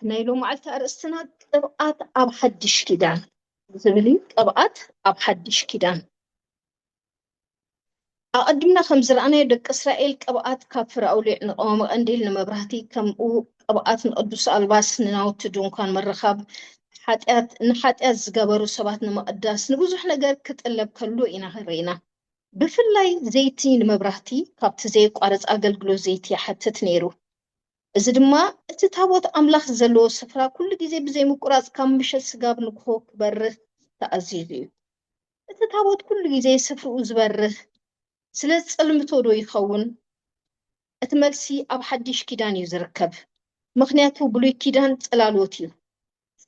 نايلو معلت أرستنا قبعات أب حدش كدان زبلي قبعات أب حدش كدان أقدمنا خمس رأنا يدك إسرائيل قبعات كافر أولي نقوم أنديل نمبرهتي كم أو قبعات نقدس ألباس نناوت دون كان مرخاب نحاتيات زقابرو سبات نمقداس نبوزح نقر كتقلب كلو إنا هرينا بفلاي زيتي نمبرهتي كابت زيك وارز أقل زيتي حتى تنيرو إذا دما اتتابوت أملاخ زلو سفرا كل جزء بزي مقراص كم مش السجاب نكوك بره تأزيزي اتتابوت كل جزء سفر وزبره سلس المتودو يخون اتملسي أب حدش كيدان يزركب مخنياتو بلوي كيدان تلالوتي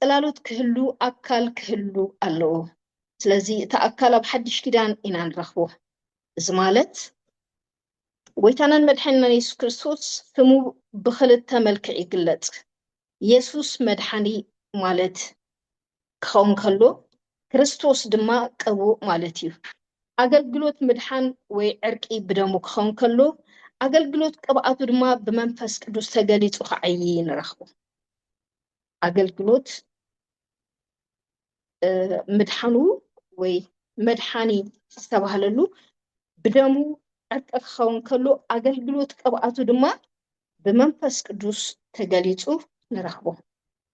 تلالوت كهلو أكل كهلو ألو سلزي تأكل أب حدش كيدان إنان رخوه زمالت ويتانان مدحنا يسوع كريستوس فمو بخلت ملك يقلت يسوس مدحني مالت كون كله كريستوس دما قبو مالتيو أغلغلوت مدحن وعرقي بدمو كون كله أغلغلوت قبعاتو دما بمنفس قدوس تغليصو خعيين رخو أغلغلوت مدحنو وي مدحاني استبهللو بدمو عرق كون كله أغلغلوت قبعاتو دما بمنفس قدوس تغليصو نرخبو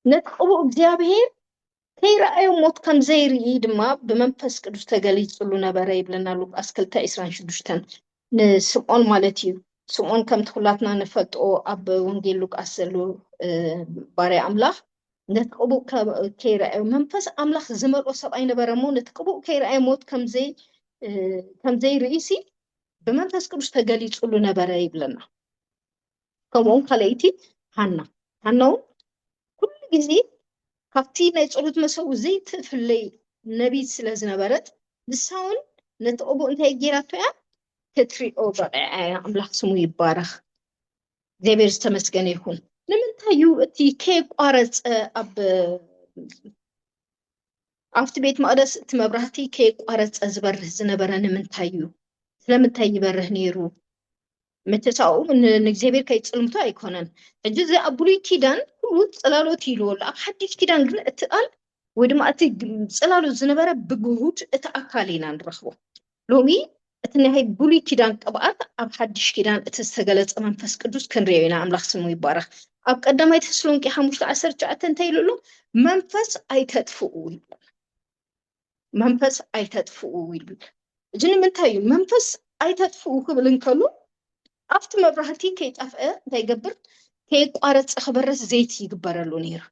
نتقبو እግዚአብሔር ከይራእዩ ሞት ከም ዘይርኢ ድማ ብመንፈስ ቅዱስ ተገሊጹሉ ነበረ ይብለና ሉቃስ 2:26 ንስምዖን ማለት እዩ ስምዖን ከም ትኩላትና ንፈልጦ ኣብ ወንጌል ሉቃስ ዘሎ ባርያ ኣምላኽ ነቲ ቅቡእ ከይራእዩ መንፈስ ኣምላኽ ዝመልኦ ሰብኣይ ነበረ እሞ ነቲ ቅቡእ ከይራእዩ ሞት ከም ዘይርእሲ ብመንፈስ ቅዱስ ተገሊጹሉ ነበረ ይብለና ከምኡውን ካልአይቲ ሃና እውን ኩሉ ግዜ ካብቲ ናይ ጸሎት መሰው ዘይትፍለይ ነቢይት ስለ ዝነበረት ንሳውን ነቲ ቅቡእ እንታይ ጌራቶ እያ ክትሪኦ በቂዓ እያ ኣምላኽ ስሙ ይባረኽ እግዚአብሔር ዝተመስገነ ይሁን ንምንታይ እዩ እቲ ከይቋረፀ ኣብቲ ቤት መቅደስ እቲ መብራህቲ ከይቋረፀ ዝበርህ ዝነበረ ንምንታይ እዩ ስለምንታይ ይበርህ ነይሩ متساو نجزبير كي تصلمتو أيكونن الجزء أبولي كيدان هو صلالو تيلو لا حدش كيدان غير اتقال ودما أتي صلالو زنبرة بجهود اتأكلينا نرخبو لومي اتني هاي بولي كيدان قبعات أب حدش كيدان اتستغلت منفس قدوس كنريونا أملاخ سمو يبارك أب قدام هاي تسلون كي حموش عسر جاءتن تيلولو منفس أي تدفؤوي منفس أي تدفؤوي جني من تايو منفس أي تدفؤو قبلن كلو أفت مبرهتي كي تفقى تيجبر كي قارت خبرس زيت يجبرلو نير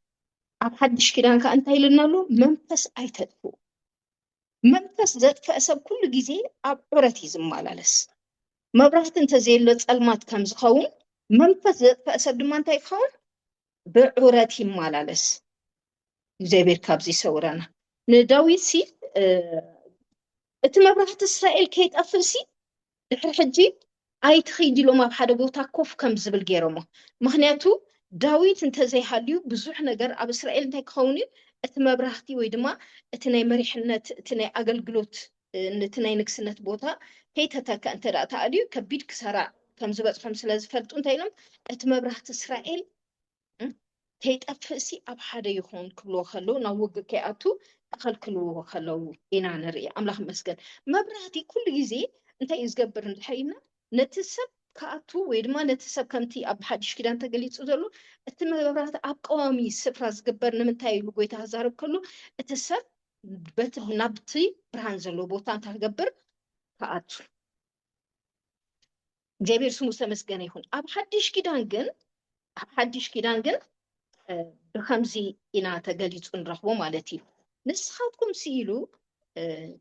أب حدش كده كأنت هيلنا له منفس أيتدفو منفس ذات فأسب كل جزء أب عرتي زمالالس مبرهت أنت زي اللي تسلمات كم زخون منفس ذات فأسب دمان تيخون بعرتي مالالس زي بيركابزي سورانا نداوي سي مبرهت إسرائيل كي تأفلسي الحجي أي تخيدي لو ما بحدا بوتا كوف كم زبل جيرومو مخنياتو داويت انت زي حاليو بزوح نجر أب إسرائيل انت كخوني اتما براحتي ويدما اتناي مريحنت اتناي أقل قلوت اتناي نكسنت بوتا هي تتاكا انت رأتا أديو كبيد كسارع كم زبط خمس لازم فلت انت يلم اتما براحت إسرائيل هي تأفسي أب حدا يخون كلو خلو نوق كياتو أخل كلو خلو إنا نري أملاح مسكن ما براحتي كل جزي انت يزقبر نحينا نتسب كأتو ويدما نتسب كمتي أب حدش كده أنت قليت أزلو التمرات أب قوامي سفراز قبر نمنتاي لقوي تهزارب كله التسب بيت نبتي برانزلو بوتان تهقبر كأتو جابير سمو سمسجن يكون أب حدش كده أنجن بخمسي إنا تقليت أنرحو مالتي نسخاتكم سيلو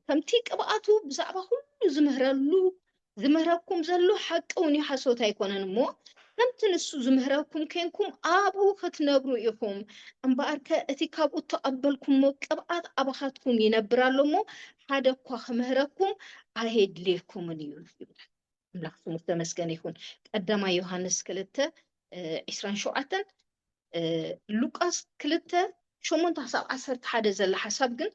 كمتي كبأتو بزعبه كله زمهرلو زمهركم زلو حق وني حسوت هيكونن مو كم تنسو زمهركم كينكم أبو ختنبرو إيكم أمبارك أتكابو تقبلكم مكبات أبخاتكم ينبرالمو حدا كوخ مهركم أهيد ليكم نيو ملاحظ متمسكن يكون قدما يوحنس كلته إسران شوعتن لوقاس كلته شومون تحسب عسرت حدا زل حساب جن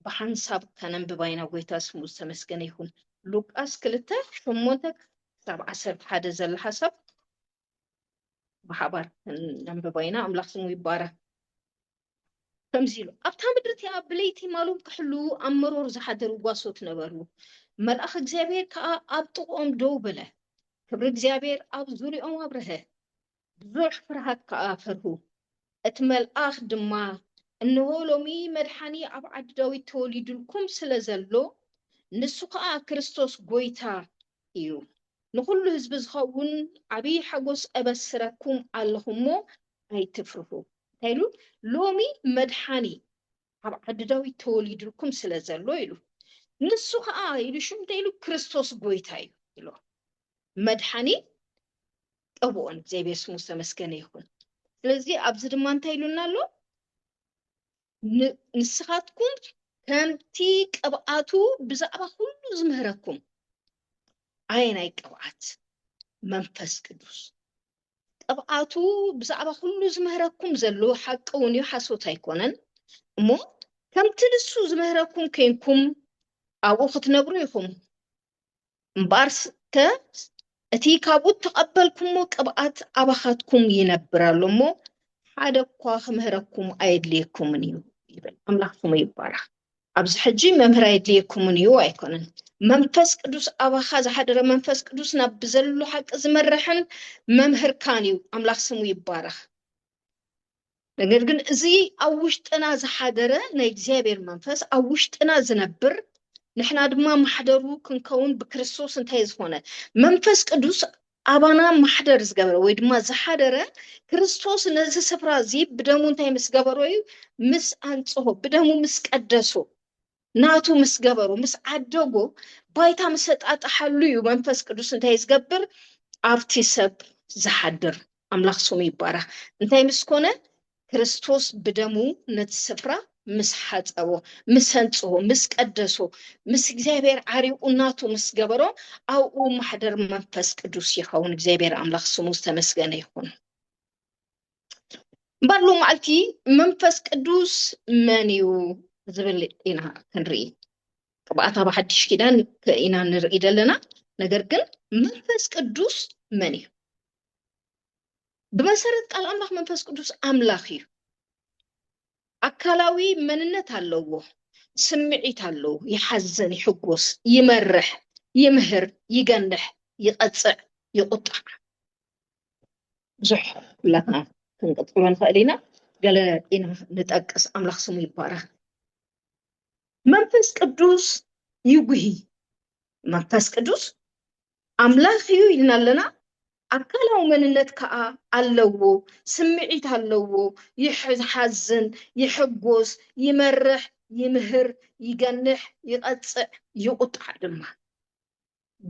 بحنساب كان بباينا ويتاس متمسكن يكون لوقاس كلته شومون تحسب عسرت حدا زل حساب بحبار نبباينا أملاح سمو يبارك تمزيلو أبتها مدرتي أبليتي مالوم كحلو أمرور زحادر واسوت نبرو ملأخ እግዚአብሔር ከአብጥቆም ደው በለ ክብሪ እግዚአብሔር ኣብ ዙርያኦም ኣብረኸ ብዙሕ ፍርሃት ከኣፈርሁ እቲ መልኣኽ ድማ እንሆ ሎሚ መድሓኒ ኣብ ዓዲ ዳዊት ተወሊዱልኩም ስለ ዘሎ ንሱ ከዓ ክርስቶስ ጎይታ እዩ ንኩሉ ህዝቢ ዝኸውን ዓብይ ሓጎስ ኣበስረኩም ኣለኹሞ ኣይትፍርሁ ታይሉ ሎሚ መድሓኒ ኣብ ዓዲ ዳዊት ተወሊዱልኩም ስለ ዘሎ ኢሉ ንሱ ከዓ ኢሉ ሽም ታይሉ ክርስቶስ ጎይታ እዩ ኢሉ መድሓኒ ጠብኦን እግዚአብሔር ስሙ ተመስገነ ይሁን ስለዚህ ኣብዚ ድማ እንታይ ኢሉና ኣሎ ንስኻትኩም ከምቲ ቅብኣቱ ብዛዕባ ኩሉ ዝምህረኩም ዓይናይ ቅብኣት መንፈስ ቅዱስ ቅብኣቱ ብዛዕባ ኩሉ ዝምህረኩም ዘሎ ሓቂ እውን እዩ ሓሶት ኣይኮነን እሞ ከምቲ ንሱ ዝምህረኩም ከንኩም ኣብኡ ክትነብሩ ኢኹም እምበኣርከ እቲ ካብኡ ተቐበልኩሞ ቅብኣት ኣባኻትኩም ይነብራሉ እሞ ሓደ እኳ ክምህረኩም ኣየድልየኩምን እዩ ይብል ኣምላኽ ስሙ ይባረኽ ኣብዚ ሕጂ መምህር ኣየድልየኩምን እዩ ኣይኮነን መንፈስ ቅዱስ ኣባኻ ዝሓደረ መንፈስ ቅዱስ ናብ ብዘሎ ሓቂ ዝመርሕን መምህርካን እዩ ኣምላኽ ስሙ ይባረኽ ነገር ግን እዚ ኣብ ውሽጥና ዝሓደረ ናይ እግዚአብሔር መንፈስ ኣብ ውሽጥና ዝነብር ንሕና ድማ ማሕደሩ ክንከውን ብክርስቶስ እንታይ ዝኾነ መንፈስ ቅዱስ ኣባና ማሕደር ዝገበረ ወይ ድማ ዝሓደረ ክርስቶስ ነዚ ስፍራ እዚ ብደሙ እንታይ ምስ ገበሮ እዩ ምስ ኣንጽሆ ብደሙ ምስ ቀደሶ ናቱ ምስ ገበሮ ምስ ዓደጎ ባይታ ምስ ተጣጣሓሉ እዩ መንፈስ ቅዱስ እንታይ ዝገብር ኣብቲ ሰብ ዝሓድር ኣምላኽ ስሙ ይባረኽ እንታይ ምስ ኮነ ክርስቶስ ብደሙ ነቲ ስፍራ ምስ ሓፀቦ ምስ ኣንጽሆ ምስ ቀደሶ ምስ እግዚአብሔር ዓሪቁ ናቱ ምስ ገበሮ ኣብኡ ማሕደር መንፈስ ቅዱስ ይኸውን እግዚአብሔር ኣምላኽ ስሙ ተመስገነ ይሁን ባሉ ማልቲ መንፈስ ቅዱስ መን እዩ ዝብል ኢና ክንርኢ ቅብኣት ኣብ ሓድሽ ኪዳን ኢና ንርኢ ዘለና ነገር ግን መንፈስ ቅዱስ መን እዩ ብመሰረት ቃል ኣምላኽ መንፈስ ቅዱስ ኣምላኽ እዩ ኣካላዊ መንነት ኣለዎ ስምዒት ኣለዎ ይሓዘን ይሕጎስ ይመርሕ ይምህር ይገንሕ ይቐፅዕ ይቁጣዕ ብዙሕ ብላትና ክንቀጥሎ ንኽእል ኢና ገለ ኢና ንጠቅስ ኣምላኽ ስሙ ይባረኽ መንፈስ ቅዱስ ይጉሂ መንፈስ ቅዱስ ኣምላኽ እዩ ኢልና ኣለና ኣካላዊ መንነት ከዓ ኣለዎ ስምዒት ኣለዎ ይሕዝን ይሕጎስ ይመርሕ ይምህር ይገንሕ ይቐፅዕ ይቁጣዕ ድማ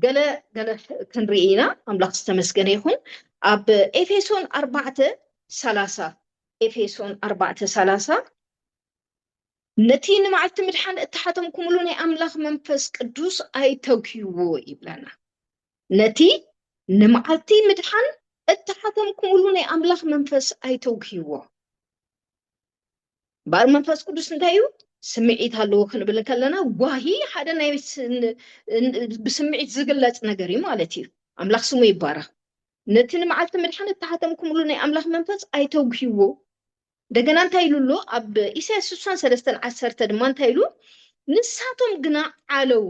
ገለ ክንርኢ ኢና ኣምላኽ ዝተመስገነ ይኹን ኣብ ኤፌሶን 4:30 ኤፌሶን 4:30 ነቲ ንመዓልቲ ምድሓን እተሓተምኩምሉ ናይ ኣምላኽ መንፈስ ቅዱስ ኣይተግህይዎ ይብለና ነቲ ንመዓልቲ ምድሓን እተሓተምኩምሉ ናይ ኣምላኽ መንፈስ ኣይተግህይዎ ባር መንፈስ ቅዱስ እንታይ እዩ ስምዒት ኣለዎ ክንብል ከለና ጓሂ ሓደ ናይ ብስምዒት ዝግለጽ ነገር እዩ ማለት እዩ ኣምላኽ ስሙ ይባረኽ ነቲ ንመዓልቲ ምድሓን እተሓተምኩምሉ ናይ ኣምላኽ መንፈስ ኣይተግህይዎ እንደገና እንታይ ኢሉሎ ኣብ ኢሳይያስ 63:10 ድማ እንታይ ኢሉ ንሳቶም ግና ዓለው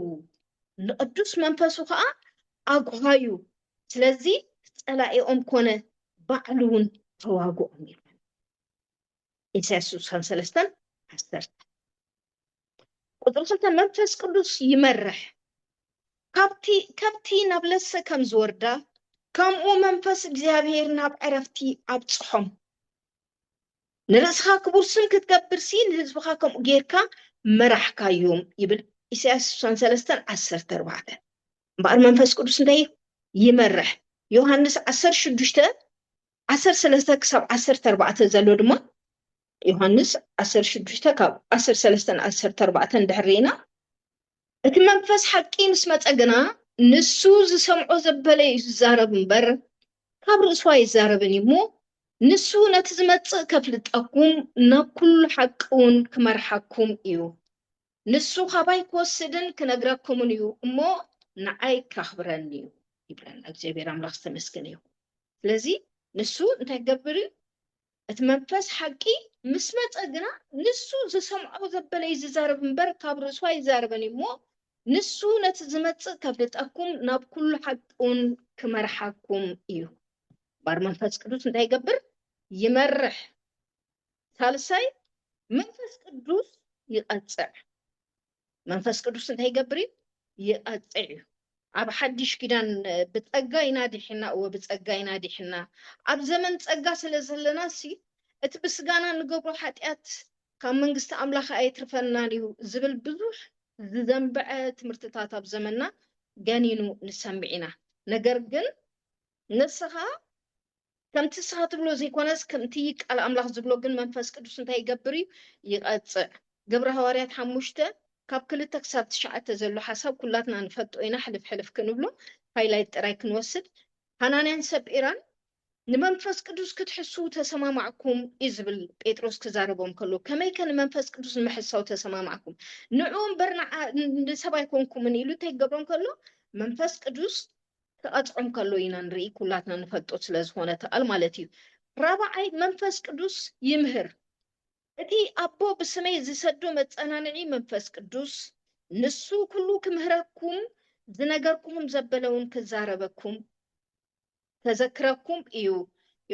ንቅዱስ መንፈሱ ከዓ ኣጓዩ ስለዚ ፀላኤኦም ኮነ ባዕሉን ተዋግኦም ይላል ኢሳይያስ 63:10 ቁጥር 2 መንፈስ ቅዱስ ይመርሕ ካብቲ ናብ ለሰ ከም ዝወርዳ ከምኡ መንፈስ እግዚአብሔር ናብ ዕረፍቲ ኣብፅሖም ንርእስኻ ክቡር ስም ክትገብር ሲ ንህዝብኻ ከምኡ ጌርካ መራሕካዮም ይብል ኢሳይያስ 63:14 እምበኣር መንፈስ ቅዱስ እንታይ ይመርሕ ዮሐንስ 16 13 ክሳብ 14 ዘሎ ድማ ዮሐንስ 16 ካብ 13 14 ድሕሪና እቲ መንፈስ ሓቂ ምስ መፀ ግና ንሱ ዝሰምዖ ዘበለ እዩ ዝዛረብ እምበር ካብ ርእሱ ኣይዛረብን እሞ ንሱ ነቲ ዝመፅእ ከፍልጠኩም ናብ ኩሉ ሓቂ እውን ክመርሓኩም እዩ ንሱ ካባይ ክወስድን ክነግረኩምን እዩ እሞ ንዓይ ካኽብረኒ እዩ ይብለና እግዚአብሔር አምላክ ዝተመስገነ ይሁን ስለዚ ንሱ እንታይ ገብር እቲ መንፈስ ሓቂ ምስ መፀ ግና ንሱ ዝሰምዖ ዘበለ እዩ ዝዛረብ እምበር ካብ ርእሱ ኣይዛረብን እሞ ንሱ ነቲ ዝመፅእ ከፍልጠኩም ናብ ኩሉ ሓቂ እውን ክመርሓኩም እዩ ባር መንፈስ ቅዱስ እንታይ ይገብር ይመርሕ ሳልሳይ መንፈስ ቅዱስ ይቐፅዕ መንፈስ ቅዱስ እንታይ ይገብር ይቐፅዕ እዩ ኣብ ሓድሽ ኪዳን ብፀጋ ይናዲሕና ወብፀጋ ይናዲሕና ኣብ ዘመን ፀጋ ስለ ዘለና ሲ እቲ ብስጋና ንገብሮ ሓጢአት ካብ መንግስቲ ኣምላኽ ኣይትርፈናን እዩ ዝብል ብዙሕ ዝዘንብዐ ትምህርትታት ኣብ ዘመንና ገኒኑ ንሰምዕ ኢና ነገር ግን ንስኻ ከምቲ ስኻ ትብሎ ዘይኮነስ ከምቲ ቃል ኣምላኽ ዝብሎ ግን መንፈስ ቅዱስ እንታይ ይገብር ይቐፅዕ ግብረ ሐዋርያት 5 ካብ 2 ክሳብ 9 ዘሎ ሓሳብ ኩላትና ንፈልጦ ኢና ሕልፍ ሕልፍ ክንብሎ ሃይላይት ጥራይ ክንወስድ ሃናንያን ሰጲራን ንመንፈስ ቅዱስ ክትሕሱ ተሰማማዕኩም ይዝብል ጴጥሮስ ክዛረቦም ከሎ ከመይ ከ ንመንፈስ ቅዱስ ንምሕሳው ተሰማማዕኩም ንዑም በርና ንሰብ ኣይኮንኩምን ኢሉ እንታይ ይገብሮም ከሎ መንፈስ ቅዱስ ክቐፅዖም ከሎ ኢና ንርኢ ኩላትና ንፈልጦ ስለ ዝኾነ ተኣል ማለት እዩ ራብዓይ መንፈስ ቅዱስ ይምህር እቲ ኣቦ ብስመይ ዝሰዶ መፀናንዒ መንፈስ ቅዱስ ንሱ ኩሉ ክምህረኩም ዝነገርኩም ዘበለውን ክዛረበኩም ተዘክረኩም እዩ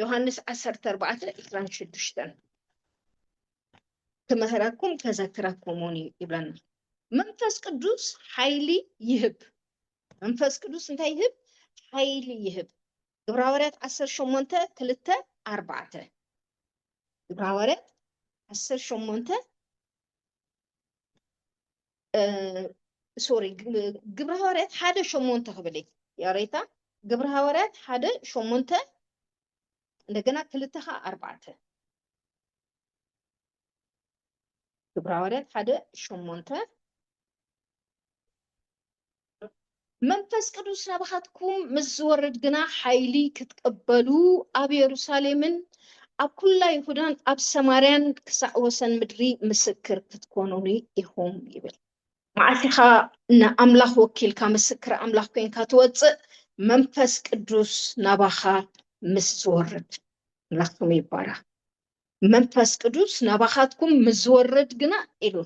ዮሐንስ 14:26 ክምህረኩም ከዘክረኩምን ይብለና መንፈስ ቅዱስ ሓይሊ ይህብ መንፈስ ቅዱስ እንታይ ይህብ ሓይሊ ይህብ ግብረ ሐዋርያት 18:2-4 ግብረ ሐዋርያት 18 ሶሪ ግብረ ሐዋርያት 1:8 ክብል ያሬታ ግብረ ሐዋርያት 1:8 እንደገና 2:4 ግብረ ሐዋርያት 1:8 መንፈስ ቅዱስ ናባኻትኩም ምስ ዝወርድ ግና ሓይሊ ክትቀበሉ ኣብ ኢየሩሳሌምን ኣብ ኩላ ይሁዳን ኣብ ሰማርያን ክሳዕ ወሰን ምድሪ ምስክር ክትኮኑኒ ኢኹም ይብል መዓልቲኻ ንኣምላኽ ወኪልካ ምስክር ኣምላኽ ኮይንካ ትወፅእ መንፈስ ቅዱስ ናባኻ ምስ ዝወርድ ኣምላኽኩም ይባረኽ መንፈስ ቅዱስ ናባኻትኩም ምስ ዝወርድ ግና ኢሉ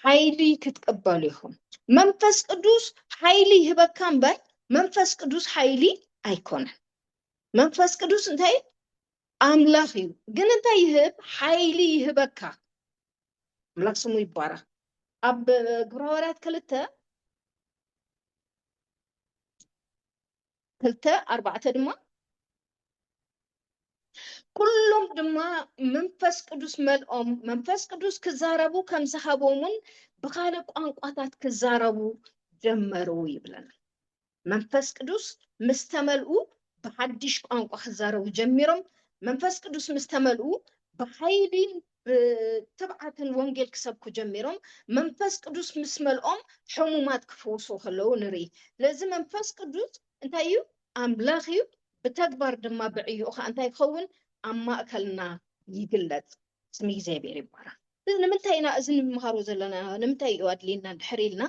ሓይሊ ክትቀበሉ ኢኹም መንፈስ ቅዱስ ሓይሊ ይህበካ እምበር መንፈስ ቅዱስ ሓይሊ ኣይኮነን መንፈስ ቅዱስ እንታይ ኣምላኽ እዩ ግን እንታይ ይህብ ሓይሊ ይህበካ ኣምላኽ ስሙ ይባረኽ ኣብ ግብረ ሐዋርያት 2:4 ድማ ኩሎም ድማ መንፈስ ቅዱስ መልኦም መንፈስ ቅዱስ ክዛረቡ ከም ዝሃቦምን ብካልእ ቋንቋታት ክዛረቡ ጀመሩ ይብለና መንፈስ ቅዱስ ምስ ተመልኡ ብሓድሽ ቋንቋ ክዛረቡ ጀሚሮም መንፈስ ቅዱስ ምስ ተመልኡ ብሓይሊን ብትብዓትን ወንጌል ክሰብኩ ጀሚሮም መንፈስ ቅዱስ ምስ መልኦም ሕሙማት ክፈውሱ ከለዉ ንርኢ ስለዚ መንፈስ ቅዱስ እንታይ እዩ ኣምላኽ እዩ ብተግባር ድማ ብዕዩኡ ከዓ እንታይ ይኸውን ኣብ ማእከልና ይግለፅ ስሚ እግዚኣብሔር ይባረኽ ንምንታይ ኢና እዚ ንምሃሮ ዘለና ንምንታይ እዩ ኣድልየና ድሕር ኢልና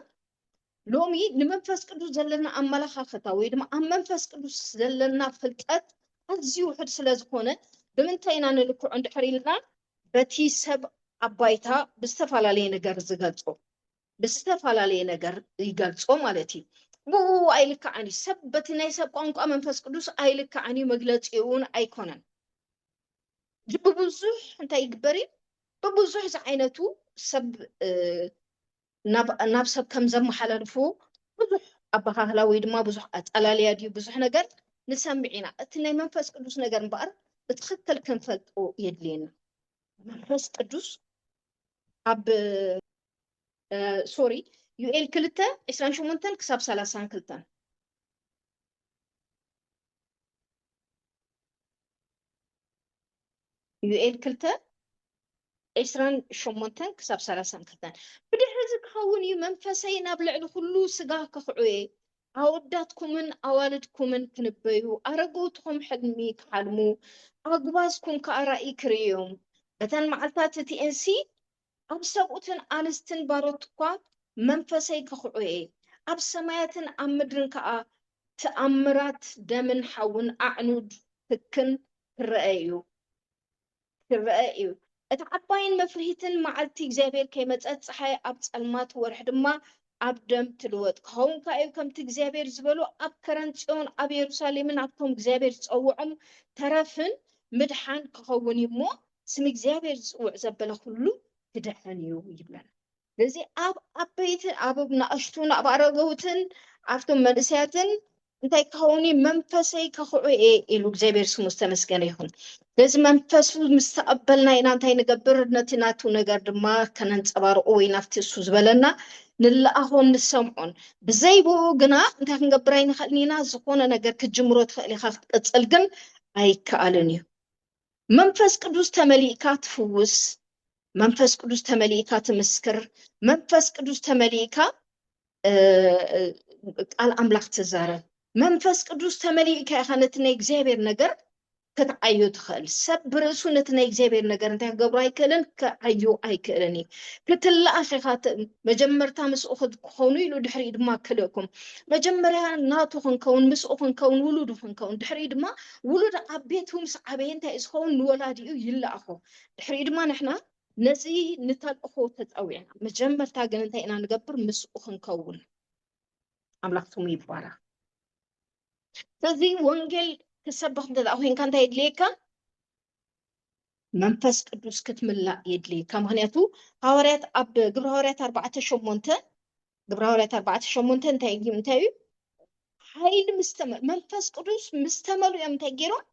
ሎሚ ንመንፈስ ቅዱስ ዘለና ኣመለኻኽታ ወይ ድማ ኣብ መንፈስ ቅዱስ ዘለና ፍልጠት ኣዝዩ ውሕድ ስለ ዝኾነ ብምንታይ ኢና ንልክዖ እንድሕር ኢልና በቲ ሰብ ኣባይታ ብዝተፈላለየ ነገር ዝገልፆ ብዝተፈላለየ ነገር ይገልፆ ማለት እዩ ብኡ ኣይልክዓኒ ሰብ በቲ ናይ ሰብ ቋንቋ መንፈስ ቅዱስ ኣይልክዓኒ መግለፂውን ኣይኮነን ብብዙሕ እንታይ ይግበር እዩ ብብዙሕ ዝዓይነቱ ሰብ ናብ ሰብ ከም ዘመሓላልፉ ብዙሕ ኣበኻኽላ ወይ ድማ ብዙሕ ኣጠላልያ ድዩ ብዙሕ ነገር ንሰምዕ ኢና እቲ ናይ መንፈስ ቅዱስ ነገር እምበኣር ብትክክል ክንፈልጦ የድልየና መንፈስ ቅዱስ ኣብ ሶሪ ዩኤል 2:28-32 يوئيل كلتا إسران شمونتن كسب سلاسن كتن بدي حزق خوني منفسي نابلع لخلو سقا كخعوي أوداتكمن أوالدكمن كنبيو أرقوتكم حلمي كحلمو أقبازكم كأرائي كريوم بتن معلتات تي انسي أب سبوتن آنستن باروتكوا منفسي كخعوي أب سمايتن أمدرن كأ تأمرات دمن حون أعنود تكن كرأيو كرأيو أتعبين مفرهتن معلتي جزابير كيما تصحي أب تسلمات ورحد ما أب دم تلوت كون كأيو كم تجزابير زبلو أب كرنتون أب يروساليمن أبكم جزابير تصوعم ترفن مدحان كخوني مو سم جزابير زبلا كله تدحنيو يبلنا لذي أب بيت أب ناشتون أب أرجوتن أفتم مدساتن እንታይ ከሆኒ መንፈሰይ ከኽዑኤ ኢሉ እግዚአብሔር ስሙ ዝተመስገነ ይኹን በዚ መንፈሱ ምስ ተቐበልና ኢና እንታይ ንገብር ነቲ ናቱ ነገር ድማ ከነንፀባርቆ ወይ ናፍቲ እሱ ዝበለና ንለኣኾን ንሰምዖን ብዘይብኡ ግና እንታይ ክንገብር ኣይንኽእልን ኢና ዝኾነ ነገር ክጅምሮ ትኽእል ኢኻ ክትቅፅል ግን ኣይከኣልን እዩ መንፈስ ቅዱስ ተመሊእካ ትፍውስ መንፈስ ቅዱስ ተመሊእካ ትምስክር መንፈስ ቅዱስ ተመሊእካ ቃል ኣምላኽ ትዛረብ መንፈስ ቅዱስ ተመሊእካ ኢኻ ነቲ ናይ እግዚአብሔር ነገር ክትዓዮ ትኽእል ሰብ ብርእሱ ነቲ ናይ እግዚአብሔር ነገር እንታይ ክገብሮ ኣይክእልን ክዓዮ ኣይክእልን እዩ ክትለኣኽ ኢኻ መጀመርታ ምስኡ ክኾኑ ኢሉ ድሕሪ ድማ ክልእኩም መጀመርያ ናቱ ክንከውን ምስኡ ክንከውን ውሉዱ ክንከውን ድሕሪ ድማ ውሉድ ዓቤቱ ምስ ዓበየ እንታይ ዝኸውን ንወላዲኡ ይለኣኾ ድሕሪ ድማ ንሕና ነዚ ንተልእኾ ተፀዊዕና መጀመርታ ግን እንታይ ኢና ንገብር ምስኡ ክንከውን ኣምላኽ ስሙ ይባረኽ ስለዚ ወንጌል ክሰብኽ እንተደኣ ኮንካ እንታይ የድልየካ መንፈስ ቅዱስ ክትምላእ የድልየካ ምክንያቱ ሐዋርያት ኣብ ግብረ ሐዋርያት 4:8 ግብረ ሐዋርያት 4:8 እንታይ እዩ ሓይሊ መንፈስ ቅዱስ ምስተመሉ እዮም እንታይ ገይሮም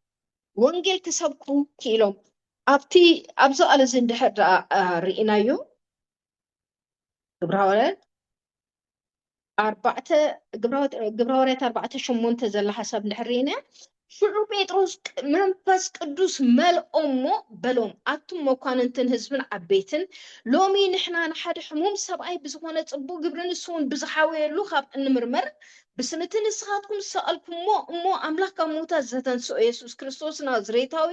ወንጌል ክሰብኩ ክኢሎም ኣብቲ ኣብዚ ቃል እዚ እንድሕር ርኢናዮ ግብረ ሐዋርያት 4:8 ዘላ ሓሳብ እንድሕርኢና ሽዑ ጴጥሮስ መንፈስ ቅዱስ መልኦሞ በሎም ኣቱም መኳንንትን ህዝብን ዓበይትን ሎሚ ንሕና ንሓደ ሕሙም ሰብኣይ ብዝኾነ ፅቡቅ ግብሪ ንሱ እውን ብዝሓወየሉ ካብ እንምርመር ብስምቲ ንስኻትኩም ዝሰቐልኩሞ እሞ ኣምላኽ ካብ ሙታት ዘተንስኦ ኢየሱስ ክርስቶስ ናዝሬታዊ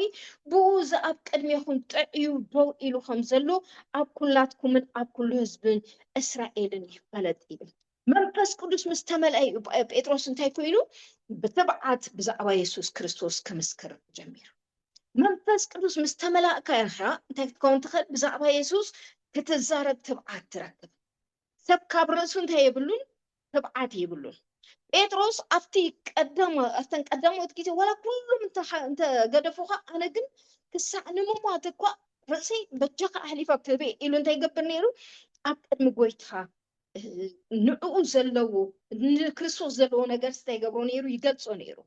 ብኡ ዝኣብ ቅድሜኹም ጥዕዩ ደው ኢሉ ከም ዘሎ ኣብ ኩላትኩምን ኣብ ኩሉ ህዝብን እስራኤልን ይፈለጥ እዩ መንፈስ ቅዱስ ምስተመልአ ጴጥሮስ እንታይ ኮይኑ ብትብዓት ብዛዕባ ኢየሱስ ክርስቶስ ክምስክር ጀሚሩ መንፈስ ቅዱስ ምስተመላእካ ኢኻ እንታይ ክትከውን ትኽእል ብዛዕባ ኢየሱስ ክትዛረብ ትብዓት ትረክብ ሰብ ካብ ርእሱ እንታይ የብሉን ትብዓት የብሉን ጴጥሮስ ኣፍተን ቀዳሞት ጊዜ ወላ ኩሉም እንተገደፉኻ ኣነ ግን ክሳዕ ንምሟት እኳ ርእሰይ በጃኻ ኣሕሊፋ ክትበ ኢሉ እንታይ ይገብር ነይሩ ኣብ ቅድሚ ጎይትኻ ንዕኡ ዘለዎ ንክርስቶስ ዘለዎ ነገር ስታይገብሮ ነይሩ ይገልጾ ነይሩ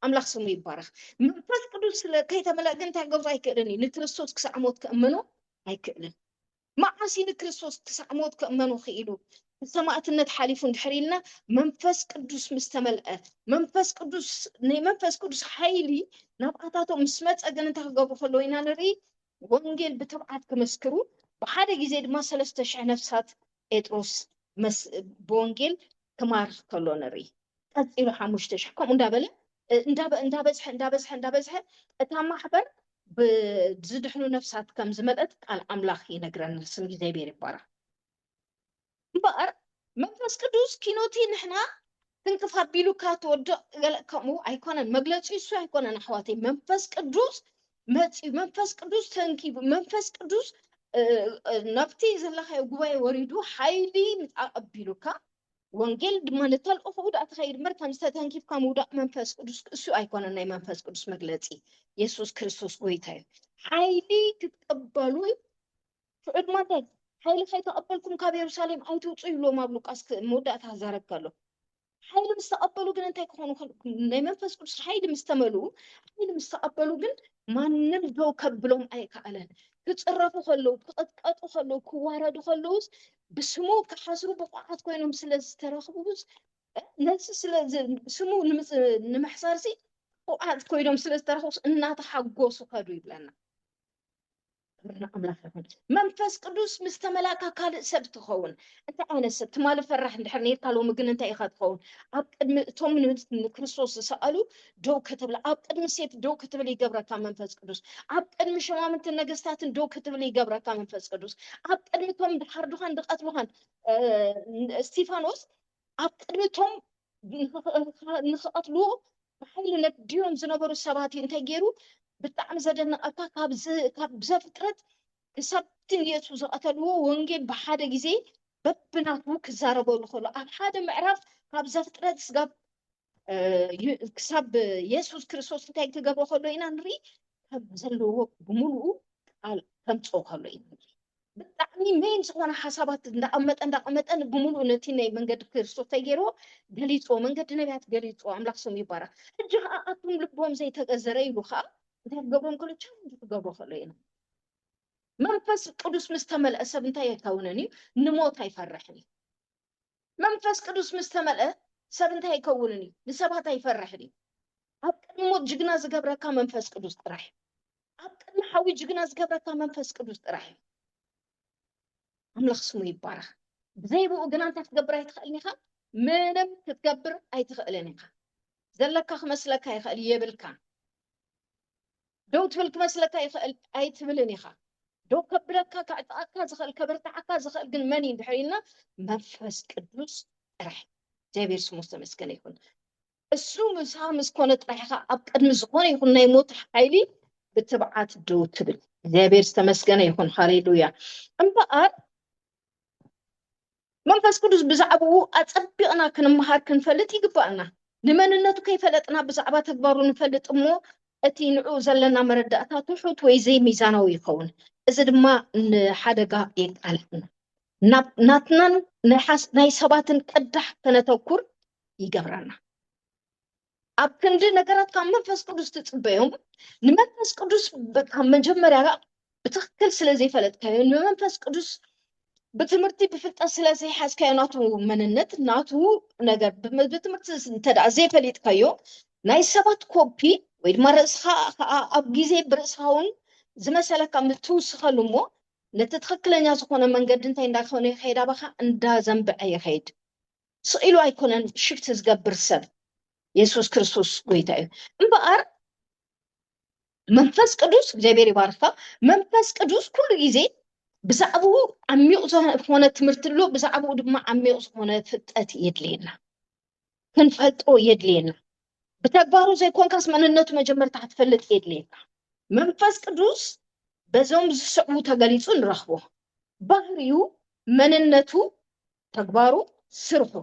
ኣምላኽ ስሙ ይባረኽ መንፈስ ቅዱስ ከይተመልአ ግን እንታይ ክገብሮ ኣይክእልን እዩ ንክርስቶስ ክሳዕ ሞት ክእመኖ ኣይክእልን መዓሲ ንክርስቶስ ክሳዕ ሞት ክእመኖ ክኢሉ ሰማዕትነት ሓሊፉ እንድሕር ኢልና መንፈስ ቅዱስ ምስተመልአ ናይ መንፈስ ቅዱስ ሓይሊ ናብኣታቶም ምስ መፀ ግን እንታይ ክገብሩ ከለዉ ኢና ንርኢ ወንጌል ብትብዓት ክመስክሩ ብሓደ ግዜ ድማ 3,000 ነፍሳት ጴጥሮስ بونجل كمارخ كولونري قصيلو 5,000 كم እንዳበዝሐ እታ ማሕበር ብዝድሕኑ ነፍሳት ከም ዝመጠት ቃል ኣምላኽ ይነግረና ስም እግዚአብሔር ይባረክ እምበር መንፈስ ቅዱስ ኪኖቲ ንሕና ትንክፋት ቢሉካ ትወድቕ ከምኡ ኣይኮነን መግለፂ እሱ ኣይኮነን ኣሕዋተይ መንፈስ ቅዱስ መንፈስ ቅዱስ ተንኪቡ መንፈስ ቅዱስ نبتي زلها يجواي وريدو حيلي متقبلوكا وانجيل دمان تلقوا خود أتخيل مرة مستان كيف كمودا منفس قدوس سو أيقون أنا منفس قدوس مجلتي يسوع كريستوس قويتاي حيلي تتقبلوا فعد ما تك حيلي خي تقبلكم كبيرسالم أو توصلوا ما بلوك أسك مودا تهزارك كله حيلي مستقبلوا جن أنتي كونوا خلوا منفس قدوس حيلي مستقبلوا جن ما نبدو كبلهم أي كألن كتصرفوا خلوا كتقطعوا خلوا كواردوا خلوس بسمو كحسروا بقعات كوينهم سلز تراخبوس ناس سلز سمو نمحصارسي وقعات كوينهم سلز تراخبوس إنها تحقوسوا كادوا يبلنا كبرنا أملاك يكون منفس قدوس مستملاك كال سبت خون أنت أنا سبت ما لفرح نحرني قالوا مجن أنت يخد خون أبقى توم من كريستوس سألوا دو كتب له أبقى سيف دو كتب لي قبره كان منفس قدوس أبقى مشوام أنت النجستات دو كتب لي قبره كان منفس قدوس أبقى توم بحردوهن دقتوهن ستيفانوس أبقى توم نخاطلو بحال نبديهم زنبرو السباتي انت جيرو بتعم زدنا أكا كاب زفترت كسبتن يسوع قتلو ونجي بحدا جزي ببناتو كزاربو الخلو أب حدا معرف كاب زفترت سقاب كسب يسوع كريستوس انت يتقبل خلو إنا نري كاب زلو بملو قال كم تصو خلو إنا بتعني مين سوانا حسابات عندك أنا بملو نتيني من قد كريستوس تجيرو قليتو من قد نبيات قليتو عملاق سمي بارا جاء أتم لبوم زي تجزري لخا ده قبلهم كله شو قبله خلينا منفس قدوس مستمل أسب أنت يكونني نموت يفرحني منفس قدوس مستمل سب أنت يكونني نسبها يفرحني أبقى نموت جناز قبره كم منفس قدوس راح أبقى نحوي جناز قبره كم منفس قدوس راح عملاق سمي بارا زي بو جنان تتقبر يتخلني خا منم تتقبر يتخلني خا زلك خمسلك يخل يبلك دو تبلك مسلك يخل يتبلني خا دو كبرك كعطاك زخل كبرت عكا زخل جن مني بحرينا منفس قدوس راح زي بيرس مستمسكن يكون السوم سامس كونت رايحة أبقد مزقون يكون نيموت حيلي بتبعات دو تبل زي بيرس تمسكن يكون هاليلويا أم بقى منفس قدوس بزعبو أتصبقنا كنمهار كنفلت يقبقنا لمن النتو كيف فلتنا بزعبا تكبروا نفلت أمو أتي نعو زلنا مردأتا تحوت ويزي ميزانو يكون إذا دما حدقا يقالنا ناتنان نحس ناي سباتن قدح كنتوكر يقبرنا أب كندي نقرات كان منفس قدوس تتصبيهم نمنفس قدوس كان مجمريا بتخكل سلازي فلت كاين نمنفس قدوس بتمرتي بفلت سلازي حاس كايناتو مننت ناتو نقر بتمرت تدع زي فليت كايو ناي سبات كوبي ويد مرسخا أب جيزي برسخاون زمسالة كم توسخلو مو نتتخكلن زخونه منقد انت እንዳخونه يخيد أبخا اندا زنب أي خيد سئلو أيكونن شفت زقبر سب يسوس كريستوس قويتايو انبقار منفس قدوس እግዚአብሔር ይባርካ መንፈስ ቅዱስ ኩሉ ጊዜ ብዛዕባው ዓሚቕ ዝኾነ ትምህርትሎ ብዛዕባው ድማ ዓሚቕ ዝኾነ ፍልጠት የድልየና ክንፈልጦ የድልየና ብተግባሩ ዘይኮንካስ መንነቱ መጀመርታ ክትፈልጥ የድልየና መንፈስ ቅዱስ በዞም ዝስዕቡ ተገሊጹ ንረኽቦ ባህሪው መንነቱ ተግባሩ ስርሑ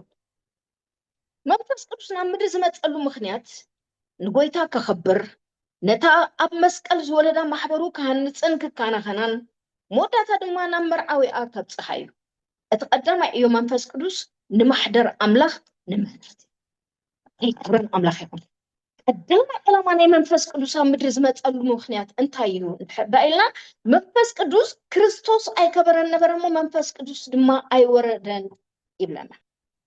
መንፈስ ቅዱስ ናብ ምድሪ ዝመፀሉ ምክንያት ንጎይታ ከኽብር ነታ ኣብ መስቀል ዝወለዳ ማሕበሩ ካህንፅን ክካናኸናን ሞዳታ ድማ ናብ መርዓዊኣ ከብፅሓ እዩ እቲ ቀዳማይ እዩ መንፈስ ቅዱስ ንማሕደር ኣምላኽ ንምህረት ይክብረን ኣምላኽ ይኹን ቀዳማይ ዕላማ ናይ መንፈስ ቅዱስ ኣብ ምድሪ ዝመፀሉ ምክንያት እንታይ እዩ ባኢልና መንፈስ ቅዱስ ክርስቶስ ኣይከበረን ነበረ እሞ መንፈስ ቅዱስ ድማ ኣይወረደን ይብለና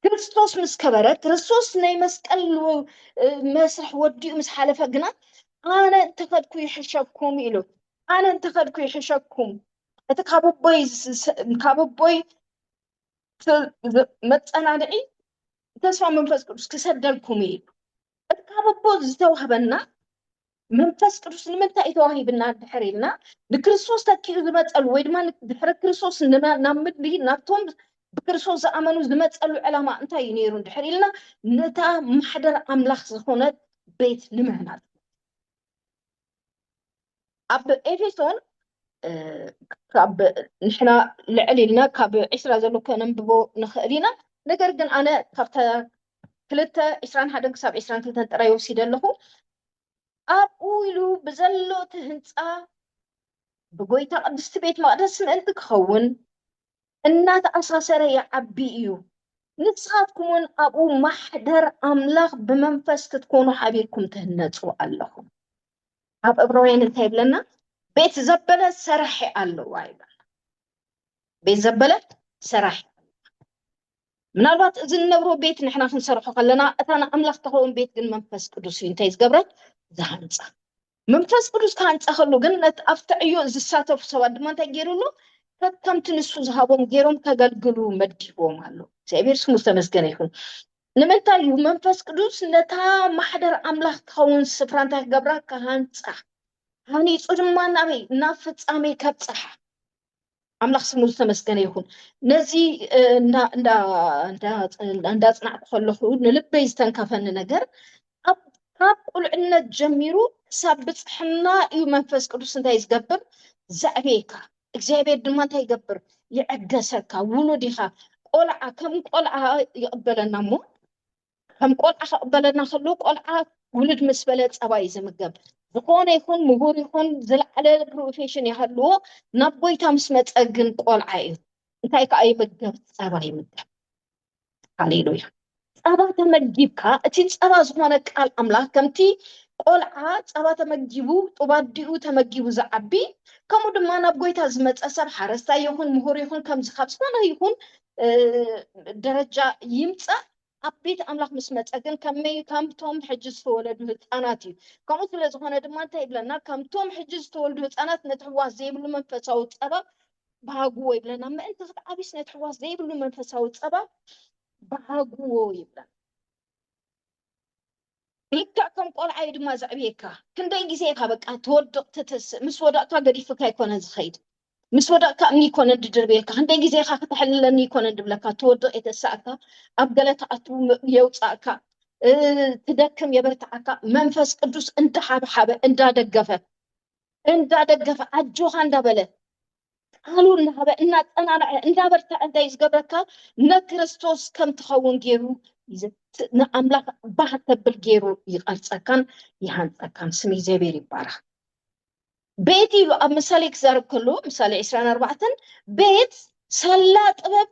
ክርስቶስ ምስ ከበረ ክርስቶስ ናይ መስቀል መስርሕ ወዲኡ ምስ ሓለፈ ግና ኣነ እንተኸድኩ ይሕሸኩም ኢሉ ኣነ እንተኸድኩ ይሕሸኩም እቲ ካብ ኣቦይ መፀናንዒ ተስፋ መንፈስ ቅዱስ ክሰደልኩም ኢሉ እቲ ካብ ኣቦ ዝተዋህበና መንፈስ ቅዱስ ንምንታይ እዩ ተዋሂብና ድሕር ኢልና ንክርስቶስ ተኪኡ ዝመፀሉ ወይ ድማ ድሕሪ ክርስቶስ ናብ ምድሪ ናብቶም بكرسوس زأمنو زمتسألو علامة انتا ينيرون دحريلنا نتا محضر أملاخ زخونة بيت نمهنات أب إفيسون كاب نحنا لعلينا كاب عسرة زلو كان ببو نخلينا نقرقن أنا كابتا كلتا عسران هادن كساب عسران كلتا ترايو سيدا له أب أويلو بزلو تهنسا بقويتا قدست بيت مقدس انتك خون እናት አሳሰረ ያዓቢ እዩ ንስኻትኩምን ኣብኡ ማሕደር ኣምላኽ ብመንፈስ ክትኮኑ ሓቢርኩም ትህነፁ ኣለኹም ኣብ ዕብራውያን እንታይ ይብለና ቤት ዘበለ ሰራሒ ኣለዋ ይብለና ቤት ዘበለ ሰራሒ ምናልባት እዚ ንነብሮ ቤት ንሕና ክንሰርሖ ከለና እታ ኣምላኽ ተኸውን ቤት ግን መንፈስ ቅዱስ እዩ እንታይ ዝገብረ ዝሃንፃ መንፈስ ቅዱስ ካንጻኸሉ ግን ነትአፍተዕዮ ዝሳተፉ ሰባት ድማ እንታይ ገይሩሉ ከምቲ ንሱ ዝሃቦም ገይሮም ከገልግሉ መዲቦም ኣሎ እግዚአብሔር ስሙ ዝተመስገነ ይሁን ንምንታይ እዩ መንፈስ ቅዱስ ነታ ማሕደር ኣምላኽ ትኸውን ስፍራ እንታይ ክገብራ ካሃንፃ ሃኒፁ ድማ ናበይ ናብ ፍጻሜ ከብፅሓ ኣምላኽ ስሙ ዝተመስገነ ይሁን ነዚ እንዳፅናዕኩ ከለኹ ንልበይ ዝተንከፈኒ ነገር ካብ ቁልዕነት ጀሚሩ ክሳብ ብፅሕና እዩ መንፈስ ቅዱስ እንታይ ዝገብር ዘዕብየካ እግዚአብሔር ድማ እንታይ ይገብር ይዕገሰካ ውሉድ ኢኻ ቆልዓ ከም ቆልዓ ይቕበለና እሞ ከም ቆልዓ ከቕበለና ከሎ ቆልዓ ውሉድ ምስ በለ ፀባ እዩ ዝምገብ ዝኾነ ይኹን ምሁር ይኹን ዝለዓለ ፕሮፌሽን ይሃልዎ ናብ ጎይታ ምስ መፀ ግን ቆልዓ እዩ እንታይ ከዓ ይምገብ ፀባ ይምገብ ሃሌሉያ ፀባ ተመጊብካ እቲ ፀባ ዝኾነ ቃል ኣምላኽ ከምቲ ቆልዓ ፀባ ተመጊቡ ጡባዲኡ ተመጊቡ ዝዓቢ ከምኡ ድማ ናብ ጎይታ ዝመፀ ሰብ ሓረስታይ ይኹን ምሁር ይኹን ከምዚ ካብ ዝኾነ ይኹን ደረጃ ይምፀእ ኣብ ቤት ኣምላኽ ምስ መፀ ግን ከምቶም ሕጂ ዝተወለዱ ህፃናት እዩ ከምኡ ስለ ዝኾነ ድማ እንታይ ይብለና ከምቶም ሕጂ ዝተወልዱ ህፃናት ነቲ ሕዋስ ዘይብሉ መንፈሳዊ ፀባ ባሃግዎ ይብለና ምእንቲ ክትዓቢስ ነቲ ሕዋስ ዘይብሉ መንፈሳዊ ፀባ ባሃግዎ ይብለና ልክዕ ከም ቆልዓ እዩ ድማ ዘዕብየካ ክንደይ ግዜ ኢኻ በቃ ትወድቕ ትትስእ ምስ ወዳእካ ገዲፍካ ይኮነ ዝኸይድ ምስ ወዳእካ እምኒ ይኮነ ድድርቤልካ ክንደይ ግዜ ኢኻ ክትሕልለኒ ይኮነ ድብለካ ትወድቕ የተሳእካ ኣብ ገለ ተኣቱ የውፃእካ ትደክም የበርትዓካ መንፈስ ቅዱስ እንዳሓበሓበ እንዳደገፈ ኣጆኻ እንዳበለ ቃሉ እናሃበ እናጠናንዐ እንዳበርትዐ እንታይ ዝገብረካ ነክርስቶስ ከም ትኸውን ገይሩ ንኣምላኽ ባህ ተብል ገይሩ ይቐርፀካን ይሃንፀካን ስም እግዚኣብሔር ይባረኽ ቤት ኢሉ ኣብ ምሳሌ ክዛረብ ከሎ ምሳሌ 24 ቤት ሳላ ጥበብ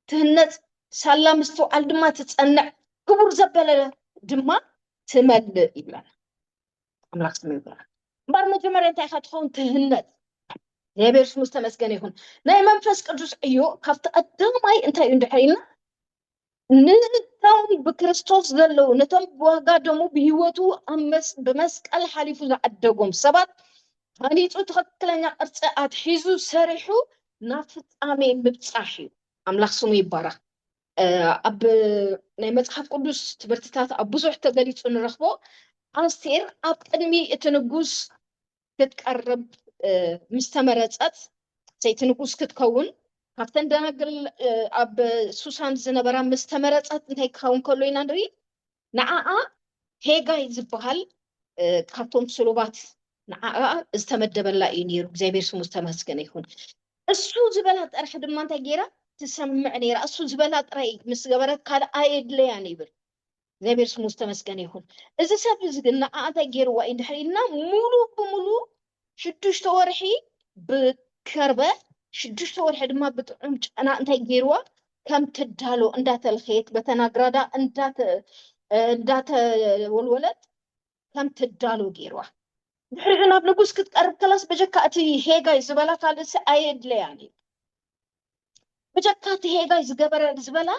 ትህነፅ ሳላ ምስትውዓል ድማ ትፀንዕ ክቡር ዘበለ ድማ ትመልእ ይብለና ኣምላኽ ስሙ ይባረኽ እምበር መጀመርያ እንታይ ኢኻ ትኸውን ትህነፅ እግዚአብሔር ስሙ ዝተመስገነ ይሁን ናይ መንፈስ ቅዱስ ዕዮ ካብቲ ቀዳማይ እንታይ እዩ እንድሕር ኢልና ነቶም ብክርስቶስ ዘለው ነቶም ብዋጋ ደሙ ብሂወቱ ብመስቀል ሓሊፉ ዝዓደጎም ሰባት ሃኒፁ ትክክለኛ ቅርፂ ኣትሒዙ ሰሪሑ ናብ ፍጻሜ ምብፃሕ እዩ ኣምላኽ ስሙ ይባረኽ ኣብ ናይ መፅሓፍ ቅዱስ ትምህርትታት ኣብ ብዙሕ ተገሊፁ ንረኽቦ ኣስቴር ኣብ ቅድሚ እቲ ንጉስ ክትቀርብ ምስ ተመረፀት ሰይቲ ንጉስ ክትከውን ካብተን ደናግል ኣብ ሱሳን ዝነበራ ምስ ተመረፀት እንታይ ክኸውን ከሎ ኢና ንርኢ ንዓኣ ሄጋይ ዝበሃል ካብቶም ስሉባት ንዓኣ ዝተመደበላ እዩ ነይሩ እግዚአብሔር ስሙ ዝተመስገነ ይሁን እሱ ዝበላ ጥራሕ ድማ እንታይ ገይራ ትሰምዕ ነይራ እሱ ዝበላ ጥራይ ምስ ገበረት ካልእ ኣየድለያን ይብል እግዚአብሔር ስሙ ዝተመስገነ ይሁን እዚ ሰብ እዚ ግን ንዓኣ እንታይ ገይርዋ እዩ እንድሕር ኢልና ሙሉ ብሙሉ 6 ወርሒ ብከርበ 6 ወርሒ ድማ ብጥዑም ጨና እንታይ ገይርዋ ከም ትዳሎ እንዳተልኸየት በተናግራዳ እንዳተወልወለት ከም ትዳሎ ገይርዋ ድሕሪኡ ናብ ንጉስ ክትቀርብ ከላስ በጀካ እቲ ሄጋይ ዝበላ ካልእ ኣየድለያን በጀካ እቲ ሄጋይ ዝገበረ ዝበላ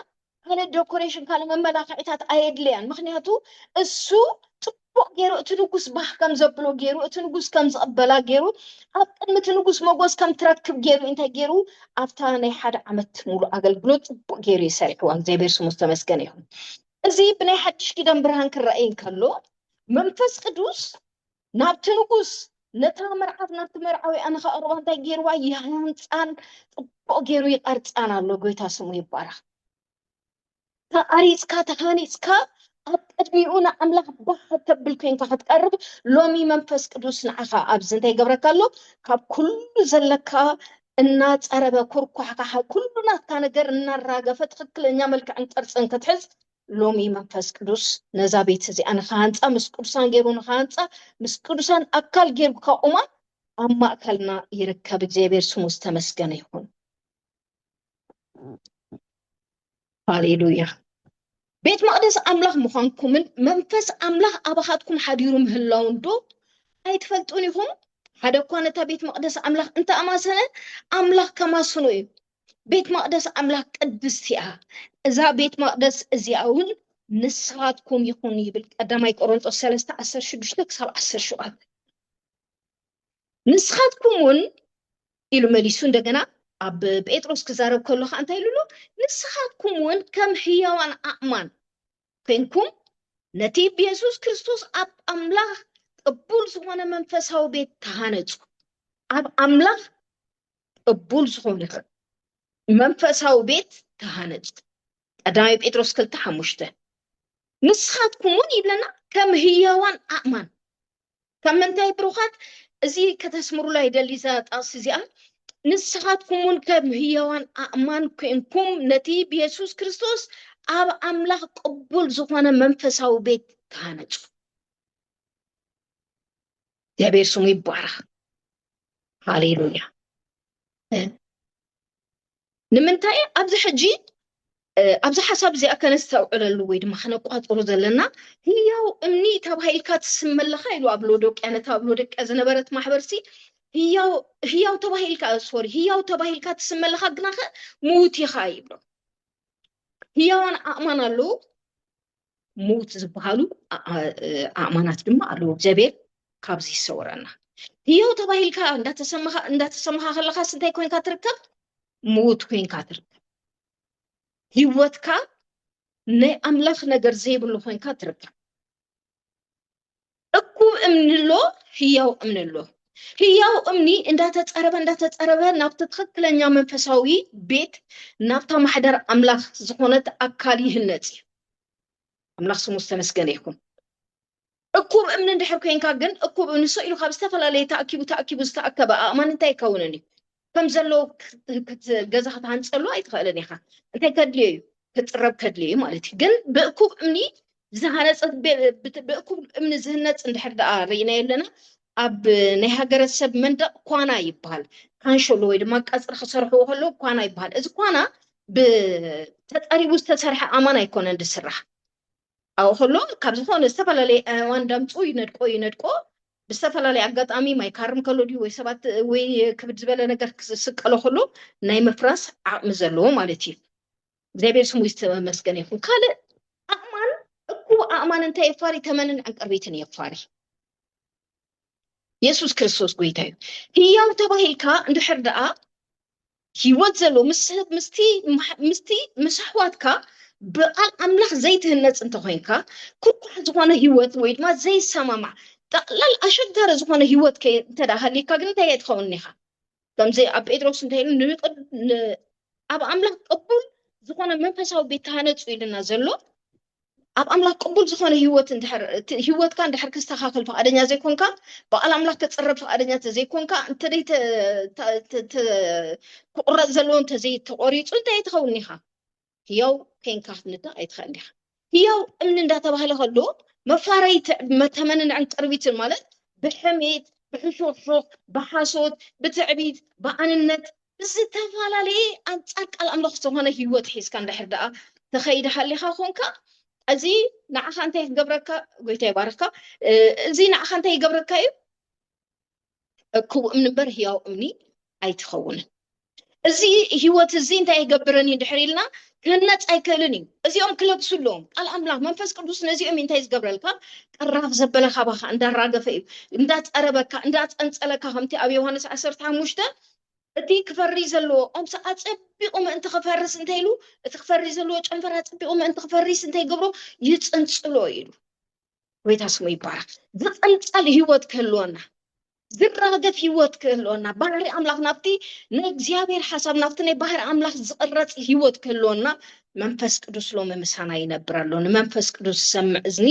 ካልእ ዴኮሬሽን ካልእ መመላኽዒታት ኣየድለያን ምክንያቱ እሱ ፅቡቅ ገይሩ እቲ ንጉስ ባህ ከም ዘብሎ ገይሩ እቲ ንጉስ ከም ዝቕበላ ገይሩ ኣብ ቅድሚ እቲ ንጉስ መጎስ ከም ትረክብ ገይሩ እንታይ ገይሩ ኣብታ ናይ 1 ዓመት ሙሉ ኣገልግሎት ፅቡቅ ገይሩ ይሰሪሕዋ እግዚአብሔር ስሙ ዝተመስገነ ይሁን እዚ ብናይ ሓድሽ ኪዳን ብርሃን ክረአይ ከሎ መንፈስ ቅዱስ ናብቲ ንጉስ ነታ መርዓት ናብቲ መርዓዊኣ ንኸቕርባ እንታይ ገይርዋ ይሃንፃን ፅቡቅ ገይሩ ይቐርፃን ኣሎ ጎይታ ስሙ ይባረኽ ተቐሪፅካ ተሃኒፅካ ኣብ ቅድሚኡ ንኣምላኽ ባህ ተብል ኮይንካ ክትቀርብ ሎሚ መንፈስ ቅዱስ ንዓኻ ኣብዚ እንታይ ይገብረካ ኣሎ ካብ ኩሉ ዘለካ እናፀረበ ኩርኳሕካ ኩሉ ናትካ ነገር እናራገፈ ትክክለኛ መልክዕን ቅርፅን ክትሕዝ ሎሚ መንፈስ ቅዱስ ነዛ ቤት እዚኣ ንኸሃንፃ ምስ ቅዱሳን ገይሩ ንኸሃንፃ ምስ ቅዱሳን ኣካል ገይሩ ከቑማ ኣብ ማእከልና ይርከብ እግዚአብሔር ስሙ ዝተመስገነ ይሁን ሃሌሉያ ቤት መቅደስ ኣምላኽ ምዃንኩምን መንፈስ ኣምላኽ ኣባኻትኩም ሓዲሩ ምህላው ዶ ኣይትፈልጡን ኢኹም ሓደ እኳ ነታ ቤት መቅደስ ኣምላኽ እንተኣማሰነ ኣምላኽ ከማስኑ እዩ ቤት መቅደስ ኣምላኽ ቅድስቲ እያ እዛ ቤት መቅደስ እዚኣ እውን ንስኻትኩም ይኹን ይብል ቀዳማይ ቆሮንጦስ 3:16 ክሳብ 17 ንስኻትኩምን ኢሉ መሊሱ እንደገና ኣብ ጴጥሮስ ክዛረብ ከሎ ከዓ እንታይ ኢሉሎ ንስኻትኩምን ከም ሕያዋን ኣእማን ኮይንኩም ነቲ ብኢየሱስ ክርስቶስ ኣብ ኣምላኽ ቅቡል ዝኾነ መንፈሳዊ ቤት ተሃነፁ ኣብ ኣምላኽ ቅቡል ዝኾነ መንፈሳዊ ቤት ተሃነፁ ቀዳማይ ጴጥሮስ 2:5 ንስኻትኩምን ይብለና ከም ሕያዋን ኣእማን ከም ምንታይ ብሩኻት እዚ ከተስምሩላ ይደሊ እዛ ጣቕሲ እዚኣ ንስኻትኩምን ከም ሕያዋን ኣእማን ኮይንኩም ነቲ ብኢየሱስ ክርስቶስ ኣብ ኣምላኽ ቅቡል ዝኾነ መንፈሳዊ ቤት ተሃነፁ እግዚአብሔር ስሙ ይባረክ ሃሌሉያ ንምንታይ ኣብዚ ሕጂ ኣብዚ ሓሳብ እዚኣ ከነስተውዕለሉ ወይ ድማ ከነቋፅሮ ዘለና ህያው እምኒ ተባሂልካ ትስመለኻ ኢሉ ኣብ ሎዶቅያ ነታ ኣብ ሎዶቅያ ዝነበረት ማሕበርቲ ህያው ተባሂልካ ትስመለኻ ግናኸ ሙት ኢኻ ይብሎ ህያዋን ኣእማን ኣለዉ ሙት ዝበሃሉ ኣእማናት ድማ ኣለዉ እግዚአብሔር ካብዚ ይሰውረና ህያው ተባሂልካ እንዳተሰማኻ ከለኻ ስንታይ ኮይንካ ትርከብ ሙት ኮይንካ ትርከብ ህይወትካ ናይ ኣምላኽ ነገር ዘይብሉ ኮይንካ ትርከብ እኩብ እምንሎ ህያው እምንሎ ህያው እምኒ እንዳተፀረበ ናብቲ ትክክለኛ መንፈሳዊ ቤት ናብታ ማሕደር ኣምላኽ ዝኾነት ኣካል ይህነፅ ኣምላኽ ስሙ ዝተመስገነ ይኹን እኩብ እምኒ እንድሕር ኮይንካ ግን እኩብ እምኒ ሰው ኢሉ ካብ ዝተፈላለየ ተኣኪቡ ዝተኣከበ ኣእማን እንታይ ይከውንን እዩ ከም ዘሎ ገዛ ክትሃንፀሉ ኣይትኽእልን ኢኻ እንታይ ከድልዮ እዩ ክትፅረብ ከድልዮ ማለት እዩ ግን ብእኩብ እምኒ ዝሃነፀት ብእኩብ እምኒ ዝህነፅ እንድሕር ደኣ ርኢና የለና ኣብ ናይ ሃገረሰብ መንደቕ ኳና ይበሃል ካንሸሎ ወይ ድማ ቀፅሪ ክሰርሕዎ ከሎ ኳና ይበሃል እዚ ኳና ብተፀሪቡ ዝተሰርሐ ኣእማን ኣይኮነን ዝስራሕ ኣብኡ ከሎ ካብ ዝኾነ ዝተፈላለየ ኣእዋን ዳምፁ ይነድቆ ብዝተፈላለየ ኣጋጣሚ ማይ ካርም ከሎ ድዩ ወይ ሰባት ወይ ክብድ ዝበለ ነገር ክስቀሎ ከሎ ናይ ምፍራስ ዓቕሚ ዘለዎ ማለት እዩ እግዚአብሔር ስሙ ይመስገን ይኹን ካልእ ኣእማን እኩብ ኣእማን እንታይ የፋሪ ተመንን ዕንቅርቢትን የፋሪ ኢየሱስ ክርስቶስ ጎይታ እዩ ህያው ተባሂልካ እንድሕር ደኣ ህይወት ዘሎ ምስቲ ምሳሕዋትካ ብቃል ኣምላኽ ዘይትህነፅ እንተኮይንካ ኩርኩሕ ዝኾነ ህይወት ወይ ድማ ዘይሰማማዕ ጠቕላል ኣሸጋሪ ዝኾነ ህይወት እንተዳ ሃሊካ ግን እንታይ ትኸውን ኢኻ ከምዚ ኣብ ጴጥሮስ እንታይ ኢሉ ኣብ ኣምላኽ ቅቡል ዝኾነ መንፈሳዊ ቤት ተሃነፁ ኢልና ዘሎ ኣብ ኣምላኽ ቅቡል ዝኾነ ህይወትካ እንድሕር ክስተኻኸል ፈቃደኛ ዘይኮንካ በቃል ኣምላኽ ክፅረብ ፈቃደኛ ተዘይኮንካ እንተደይ ክቁረፅ ዘለዎ እንተዘይ ተቆሪፁ እንታይ ትኸውን ኢኻ ህያው ከይንካ ክትንዳእ ኣይትኽእልን ኢኻ ህያው እምኒ እንዳተባሃለ ከሎ መፋረይ ተመንን ዕንቅርቢትን ማለት ብሕሜት ብሕሹኽሹኽ ብሓሶት ብትዕቢት ብኣንነት ብዝተፈላለየ ኣንፃር ቃል ኣምላኽ ዝኾነ ህይወት ሒዝካ እንድሕር ደኣ ተኸይድ ሃሊኻ ኮንካ እዚ ንዓኻ እንታይ ክገብረካ ጎይታ ይባርክካ እዚ ንዓኻ እንታይ ይገብረካ እዩ እኩብ እምኒ እምበር ህያው እምኒ ኣይትኸውንን እዚ ህይወት እዚ እንታይ ይገብረኒ እንድሕር ኢልና ክህነፅ ኣይክእልን እዩ እዚኦም ክለብሱ ኣለዎም ቃል ኣምላኽ መንፈስ ቅዱስ ነዚኦም እንታይ ዝገብረልካ ቀራፍ ዘበለካ ባኻ እንዳራገፈ እዩ እንዳፀረበካ እንዳፀንፀለካ ከምቲ ኣብ ዮሃንስ 15 እቲ ክፈሪ ዘለዎ ኦምሳ ኣፀቢቑ ምእንቲ ክፈርስ እንታይ ኢሉ እቲ ክፈሪ ዘለዎ ጨንፈር ኣፀቢቑ ምእንቲ ክፈሪስ እንታይ ገብሮ ይፅንፅሎ ኢሉ ጎይታ ስሙ ይባረክ ዝፀንፀል ህይወት ክህልወና ዝራገፍ ህይወት ክህልወና ባህሪ ኣምላኽ ናብቲ ናይ እግዚአብሔር ሓሳብ ናብቲ ናይ ባህሪ ኣምላኽ ዝቕረፅ ህይወት ክህልወና መንፈስ ቅዱስ ሎሚ ምሳና ይነብር ኣሎ ንመንፈስ ቅዱስ ዝሰምዕ እዝኒ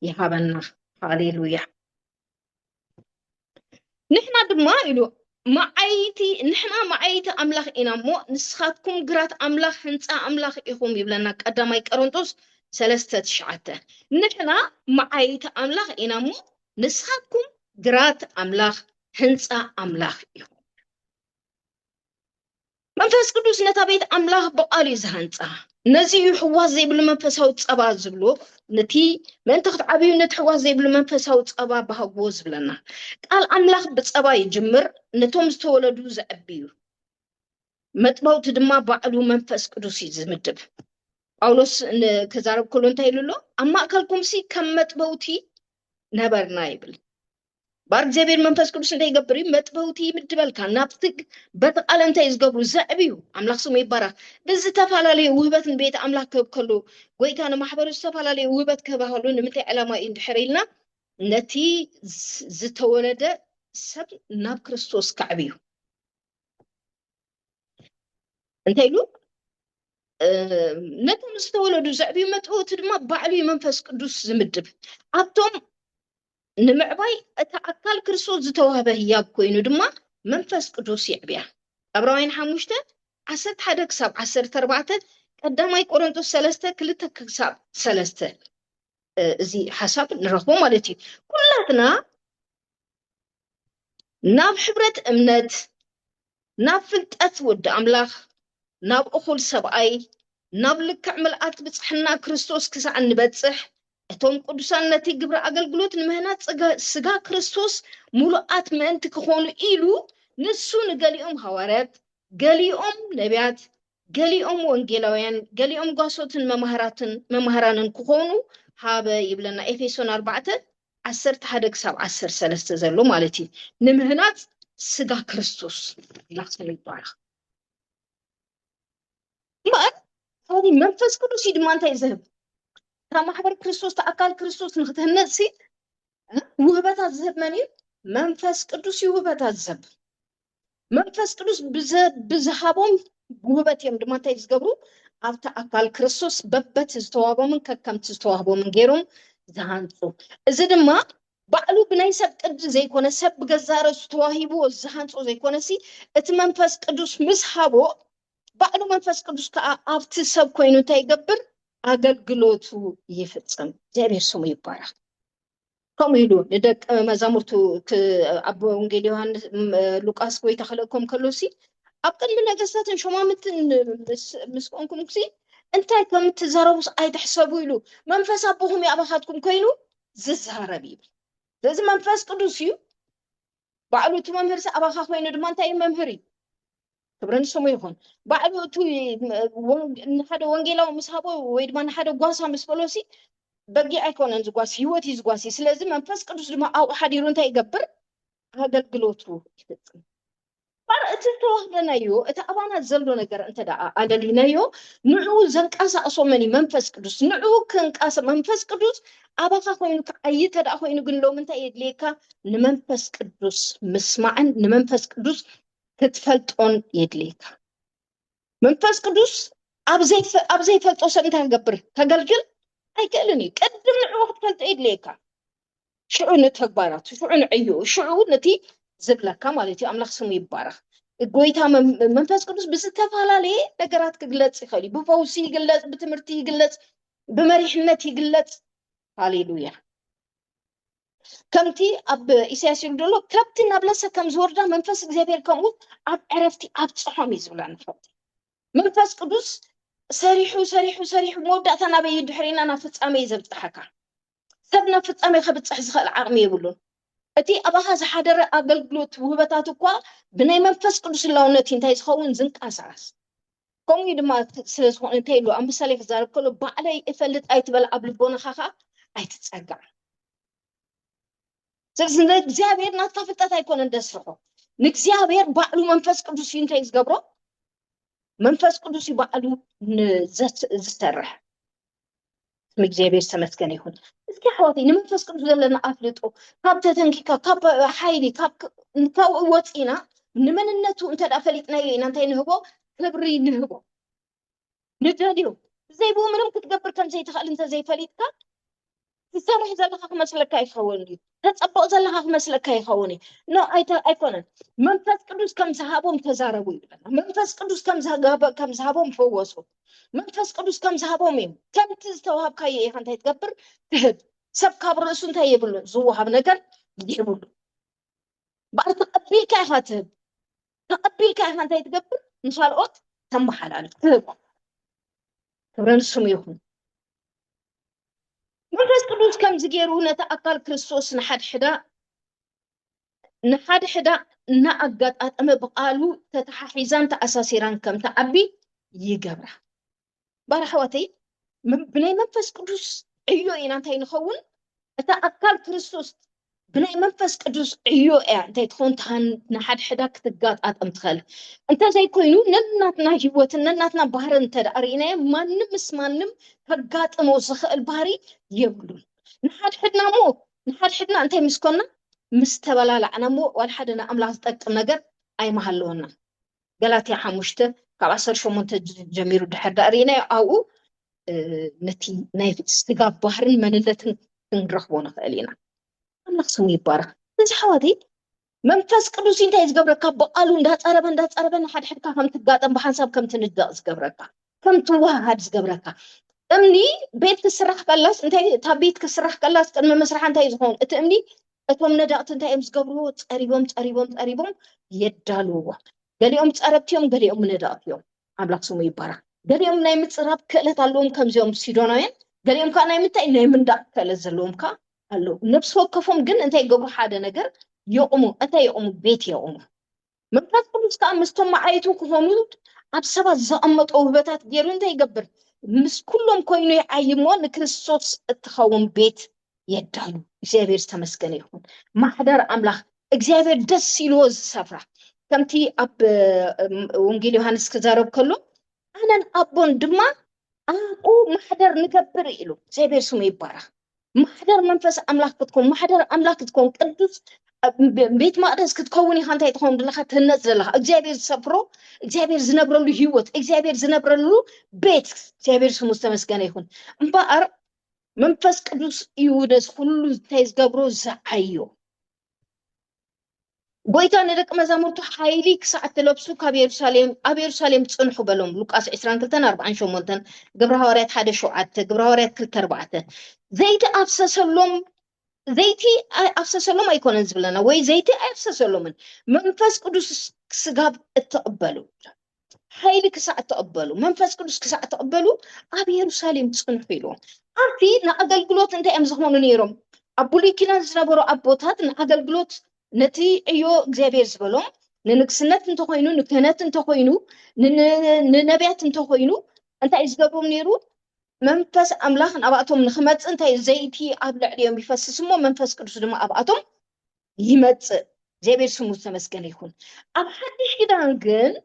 ይሃበና ሃሌሉያ ንሕና ድማ ኢሉ ንሕና ማዓይቲ ኣምላኽ ኢና እሞ ንስኻትኩም ግራት ኣምላኽ ህንፃ ኣምላኽ ኢኹም ይብለና ቀዳማይ ቆሮንቶስ 3:9 ንሕና ማዓይቲ ኣምላኽ ኢና እሞ ንስኻትኩም ግራት ኣምላኽ ህንፃ ኣምላኽ ኢኹም መንፈስ ቅዱስ ነታ ቤት ኣምላኽ ብቃል እዩ ዝሃንፃ ነዚ ሕዋስ ዘይብሉ መንፈሳዊ ፀባ ዝብሎ ነቲ ምእንቲ ክትዓብዩ ነቲ ሕዋስ ዘይብሉ መንፈሳዊ ፀባ ባህግዎ ዝብለና ቃል ኣምላኽ ብፀባ ይጅምር ነቶም ዝተወለዱ ዘዕብዩ መጥባውቲ ድማ ባዕሉ መንፈስ ቅዱስ እዩ ዝምድብ ጳውሎስ ክዛረብ ከሎ እንታይ ኢሉ ኣሎ ኣብ ማእከልኩም ከም መጥበውቲ ነበርና ይብል بار زبير منفس كدوس انت يقبري متبوتي مدبلكا نابتك بتقال انت يزقبرو زعبيو املاك سمو يبارك بز تفعلالي وهبت بيت املاك كبكلو ويتانا محبر تفعلالي وهبت كبهالو نمتي علامة اندحريلنا نتي زتولد سب ناب كريستوس كعبيو انت يلو نتو مستولدو زعبيو متبوت دما بعلي منفس كدوس زمدب عبتم نمعباي أكال كريستوس زتوهبه هياب كوينو دما منفس قدوس يعبيا أبراهين حموشته عسد حدا كساب عسر تربعته قداماي قرنطوس سلسته كلتا كساب سلسته زي حساب نرغبو مالتي كلاتنا ناب حبرة امنت ناب فلتأت ود أملاخ ناب أخول سبعي ناب لكع ملآت بصحنا كريستوس كسا نبتصح اتوم قدسان نتي قبر أقلقلوت نمهنات سقا كريستوس ملؤات ما انت كخونو إيلو نسو نقاليهم هوارات قاليهم نبيات قاليهم وانجيلويان قاليهم قاسوتن ممهرانن كخونو هابا يبلنا إفيسون 4 10 حدق 10 سلسة زلو مالتي نمهنات سقا كريستوس لاحسن يبارخ ما هذه منفس قدوس يدمان تيزهب كما حبر كريستوس تأكل كريستوس نختهنسي وهبات الزهب مني منفس قدوس وهبات الزهب منفس قدوس بزهابهم وهبات يوم دمان تيزقبرو أفتا أكل كريستوس ببت استوابو من كم تستوابو من غيرهم زهانسو إذا دما بعلو بناي سب قد زي كونه سب غزاره استواهيبو زهانسو زي كونه سي ات منفس قدوس مسحابو بعلو منفس قدوس كأفت سب كوينو تيقبر አገልግሎቱ ይፈጸም እግዚአብሔር ስሙ ይባረክ ከመይዶ ለደቅ መዛሙርቱ አብ ወንጌል ዮሐንስ ሉቃስ ወይ ተخلقكم ከሎሲ አብቀን ነገስታትን ሾማምትን ምስቆንኩም ክሲ እንታይ ከም ትዛረቡስ አይተحسቡ ይሉ መንፈስ አቦሁም ያባኻትኩም ኮይኑ ዝዛረብ ይብል ስለዚህ መንፈስ ቅዱስ እዩ ባዕሉቱ መምህር አባኻ ኮይኑ ድማ እንታይ መምህር እዩ ክብረን ስሙ ይኹን ባዕሉቱ ንሓደ ወንጌላዊ ምስሃቦ ወይ ድማ ንሓደ ጓሳ ምስ በሎሲ በጊ ኣይኮነን ዝጓሲ ህይወት ይዝጓሲ ስለዚ መንፈስ ቅዱስ ድማ ኣብኡ ሓዲሩ እንታይ ይገብር ኣገልግሎቱ ይፈጽም ባር እቲ ተዋህደናዮ እቲ ኣባና ዘሎ ነገር እንተዳ ኣደሊናዮ ንዑ ዘንቃሳቅሶ መኒ መንፈስ ቅዱስ ንዑ ክንቃሳ መንፈስ ቅዱስ ኣባኻ ኮይኑ ኣይተዳ ኮይኑ ግን ሎም እንታይ የድልየካ ንመንፈስ ቅዱስ ምስማዕን ንመንፈስ ቅዱስ ክትፈልጦን የድልየካ መንፈስ ቅዱስ ኣብዘይ ፈልጦ ሰብ እንታይ ይገብር ተገልግል ኣይክእልን እዩ ቅድም ንዑ ክትፈልጦ የድልየካ ሽዑ ንተግባራቱ ሽዑ ንዕዩ ሽዑ ነቲ ዝብለካ ማለት እዩ ኣምላኽ ስሙ ይባረኽ ጎይታ መንፈስ ቅዱስ ብዝተፈላለየ ነገራት ክግለጽ ይኽእል እዩ ብፈውሲ ይግለጽ ብትምህርቲ ይግለጽ ብመሪሕነት ይግለጽ ሃሌሉያ ከምቲ ኣብ ኢሳያስ ይልደሎ ከብቲ ናብለሰ ከም ዝወርዳ መንፈስ እግዚአብሔር ከምኡ ኣብ ዕረፍቲ ኣብ ጽሖም ይዝብላ ንፈጥ መንፈስ ቅዱስ ሰሪሑ መወዳእታ ናበይ ድሕሪና ናብ ፍጻሜ ዘብጽሐካ ሰብ ናብ ፍጻሜ ከብጽሕ ዝኽእል ዓቕሚ የብሉን እቲ ኣባኻ ዝሓደረ ኣገልግሎት ውህበታት እኳ ብናይ መንፈስ ቅዱስ ላውነት እንታይ ዝኸውን ዝንቃሳቀስ ከምኡ ድማ ስለዝኾነ እንታይ ኢሉ ኣብ ምሳሌ ክዛረብ ከሎ ባዕለይ እፈልጥ ኣይትበል ኣብ ልቦናኻ ኸ ኣይትጸጋዕ ስለዚ እግዚአብሔር ናትካ ፍልጠት ኣይኮነን ደስርሖ ንእግዚአብሔር ባዕሉ መንፈስ ቅዱስ እዩ እንታይ ዝገብሮ መንፈስ ቅዱስ ባዕሉ ዝሰርሕ እግዚአብሔር ተመስገን ይሁን እስኪ ሓወተይ ንመንፈስ ቅዱስ ዘለና ኣፍልጦ ካብ ተተንኪካ ካብ ሓይሊ ካብ ወፂና ንመንነቱ እንተዳ ፈሊጥናዮ ኢና እንታይ ንህቦ ክብሪ ንህቦ ንደልዮ ዘይብኡ ምንም ክትገብር ከም ዘይትኽእል እንተዘይፈሊጥካ ትሰርሕ ዘለካ ክመስለካ ይኸውን እዩ ተፀብቕ ዘለካ ክመስለካ ይኸውን እዩ ኖ ኣይኮነን መንፈስ ቅዱስ ከም ዝሃቦም ተዛረቡ ይብለና መንፈስ ቅዱስ ከም ዝሃቦም ፈወሱ መንፈስ ቅዱስ ከም ዝሃቦም እዩ ከምቲ ዝተዋሃብካዮ ኢኻ እንታይ ትገብር ትህብ ሰብ ካብ ርእሱ እንታይ የብሉ ዝወሃብ ነገር ይብሉ ባር ተቐቢልካ ኢኻ ትህብ ተቐቢልካ ኢኻ እንታይ ትገብር ንኻልኦት ተመሓላልፍ ትህብ ክብረን ስሙ ይኹን መንፈስ ቅዱስ ከም ዝገይሩ ነቲ ኣካል ክርስቶስ ንሓድ ሕዳ እናኣጋጣጠመ ብቃሉ ተተሓሒዛን ተኣሳሲራን ከም ተዓቢ ይገብራ ባርሕወተይ ብናይ መንፈስ ቅዱስ ዕዮ ኢና እንታይ ንኸውን እቲ ኣካል ክርስቶስ بناي منفس قدوس عيو انت تكون تان نحد حدا كتقاط اتمتخل انت زي كوينو نناتنا هيوت نناتنا بحر انت ارينا ما نمس ما نم كقاط موسخ البحري يبلو نحد حدنا انت مسكنا مستبلا لعنا مو والحدنا املاح تطقم نجر اي محلونا غلاتي حمشته كابسر شو منت جميرو دحر ارينا او نتي نايف استقاب بحرن منلتن نرخبونا خلينا الله سمي يبارك نز حوادي منفس قدوس انت يزغبرك بقالو እንዳጸረበ حد كم تقاطم بحساب كم تندق زغبرك كم توهاد زغبرك امني بيت كسرح قلاس انت تا بيت كسرح قلاس قدم مسرح انت يزهون اتامني اتوم ندقت انت ام زغبرو صريبوم يدالو ገሊኦም ጸረብቲዮም ገሊኦም ندقتዮም አምላክ ስሙ ይባረክ ገሊኦም ናይ ምጽራብ ክእለት አለዎም ከምዚኦም ሲዶናውያን ገሊኦም ካ ናይ ምታይ ናይ ምንዳቅ ክእለት ዘለዎም ካ አሎ ነፍስ ወከፎም ግን እንታይ ይገብሩ ሓደ ነገር يقوم أتى يقوم بيت يقوم من فات كل كان مستمع عيتو كفونود أبسط الزقمة أو بتات جيرون ده يقبر مس كلهم كونوا يعيمون كريستوس التخوم بيت يدالو إجابير تمسكني هون ما حدر أملاخ إجابير دس يلوز سفرة كمتي أب ونجيل يوحنس كزارب كله أنا أبون دما أو ما حدر نكبر إلو إجابير سمي بارا ما حدر منفس أملاك بتكون ما حدر أملاك تكون قدس بيت مقدس كتكوني خانتي تكون دلخا تنزل لها እግዚአብሔር ሰፍሮ እግዚአብሔር ዝነብረሉ ህይወት እግዚአብሔር ዝነብረሉ ቤት እግዚአብሔር ስሙ ተመስገነ ይሁን እምባር መንፈስ ቅዱስ ይውደስ ሁሉ ተይዝገብሮ ዘአዮ ጎይታ ንደቅ መዛሙርቱ ኃይሊ ክሳዕት ለብሱ ካብ ኢየሩሳሌም ጽንሑ በሎም ሉቃስ 22:48 ግብረ ሐዋርያት 1:7 ግብረ ሐዋርያት 2:4 ዘይት አፍሰሰሎም زيتي أفسسلهم أيكون نزبلنا وي زيتي أفسسلهم منفس قدوس سجاب التقبلوا حيلي كساعة تقبلوا منفس قدوس كساعة تقبلوا أبي يروساليم تصنفيلو أنتي نأجل قلوت أنت أمزخون نيرم أبولي كنا نزنبرو أبوتات نأجل قلوت نتي أيو زبير زبلهم ننكسنات نتخوينو نكنات نتخوينو ننبيات نتخوينو أنت إزجابهم نيرو منفس أملاخ أبعتهم نخمت أنت زيتي أبلع اليوم يفسسمو منفس قدوس دم أبعتهم يمت زي بيرسمو تمسكن يكون أب حدش كده نقول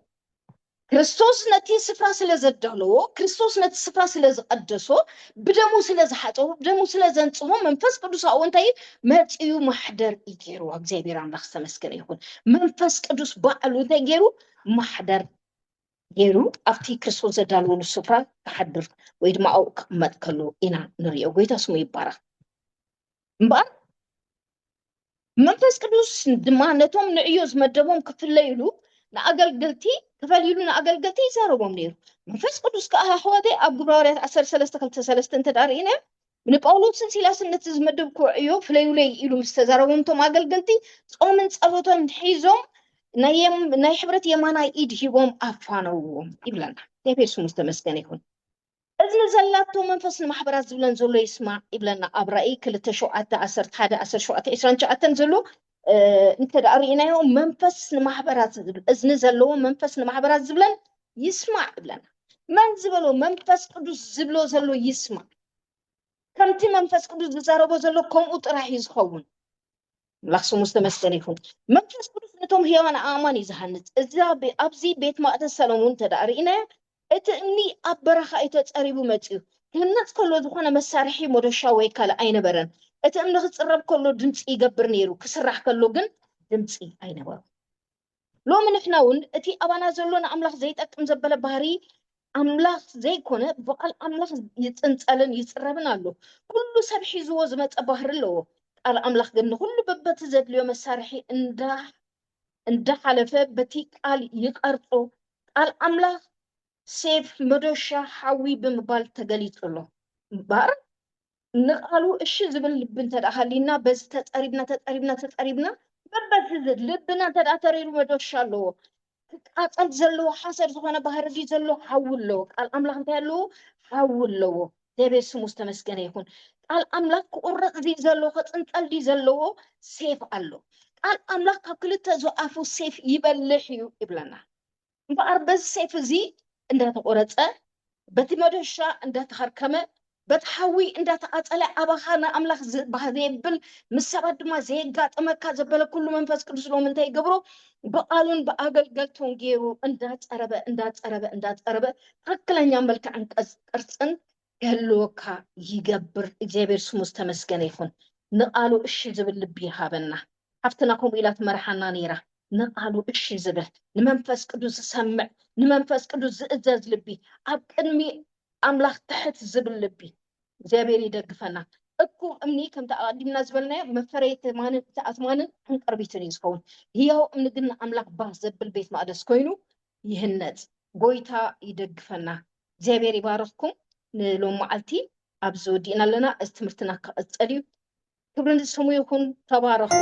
كريستوس نتي سفرة سلزدلو كريستوس نتي سفرة سلزقدسو بدمو سلزحطو بدمو سلزنصمو منفس قدوس أو أنتي ماتيو محضر يجيرو زي بير أملاخ تمسكن يكون منفس قدوس بعلو تجيرو محضر يرو أفتي كريستوس زدالو السفرة تحضر ويدما أو كمت كلو إنا نريو ويدا سمو يبارا مبار منفس قدوس دما نتوم نعيوز مدبوم كفليلو نأقل قلتي كفليلو نأقل قلتي زاروبهم نيرو منفس قدوس كأها حوادي أبقراريات 10:3 انت دارينا من بقولو سنسيلاس نتز مدبكو عيو فليولي إلو مستزاروبهم توم أقل قلتي صومن صلوتون حيزوم ناي حبرت يمانا إيد هيوم أفانوهم إبلانا تبير سمو تمسكن يكون إذن زلاتو منفس المحبرات زبلن زلو يسمع إبلانا أبرائي كل تشوعات 10 زلو انت دارينا يوم منفس المحبرات زبلن إذن زلو منفس المحبرات زبلن يسمع إبلانا من زبلو منفس قدوس زبلو زلو يسمع كمتي منفس قدوس زاربو زلو كم أطرح يزخون لخصو مستمسكن يكون منفس قدوس نتوم هيوان آمان يزهنت إذا أبزي بيت مقدس سلمون تدارينا اتني أبرخ أيتت قريبو متيو كنت كله دخونا مسارحي مدشا ويكال أين برن اتن نغتقرب كله دمتي يقبر نيرو كسرح كله جن دمتي أين برن لو من إحناون اتي أبانا زلونا أملاخ زيت أكم زبالة بهاري أملاخ زي كونه بقال أملاخ يتنسألن يتقربنا له كله سبحي زوز مت أبهر له قال أملاخ جن كله ببت زد اليوم مسارحي انده حلفة بتي قال يقرطو قال أملاخ سيف مدوشا حوي بمبال تقليت له بار نقالو إيش زبل بنت أهالينا بس تتقربنا ببت زد لبنا تتأثرين مدوشا له قال زلو حسر زغنا بهر دي زلو حول له قال أملاك انت له حول له تبي سمو مستمسكن يكون قال أملاك قرق دي زلو انت دي زلو سيف قالو قال أملاك كل تزوقفو سيف يبلحيو إبلنا بار بس سيف زي عندها تقرص بتي مدوشا عندها تخركمه بتحوي اندا تقاطله ابخانا املاخ بهذيبل مسبد ما زيغا طمكا زبل كل منفس قدس لو منتي يغبرو بقالون باغلغلتون غيرو اندا صربه تككلኛ መልካ ቅርጽን ገሎካ ይገብር እግዚአብሔር ስሙ ተመስገነ ይሁን ንቃሉ እሺ ዝብል ልብ ይሃበና ሃፍትና ኮም ኢላት መርሐና ነይራ ንቃሉ እሺ ዝብል ንመንፈስ ቅዱስ ሰምዕ ንመንፈስ ቅዱስ ዝእዘዝ ልቢ ኣብ ቅድሚ ኣምላኽ ትሕት ዝብል ልቢ እግዚአብሔር ይደግፈና እኮ እምኒ ከም ተቀዲምና ዝበልና መፈረይት ማንን ተአትማንን እንቀርቢትን ይዝከውን ይያው እምንግና አምላክ ባህ ዘብል ቤት ማዕደስ ኮይኑ ይህነት ጎይታ ይደግፈና እግዚአብሔር ይባርክኩም ንሎም ማዓልቲ አብዞ ዲና ለና እስትምርትና ከጸልዩ ክብርን ስሙ ይሁን ተባረኩ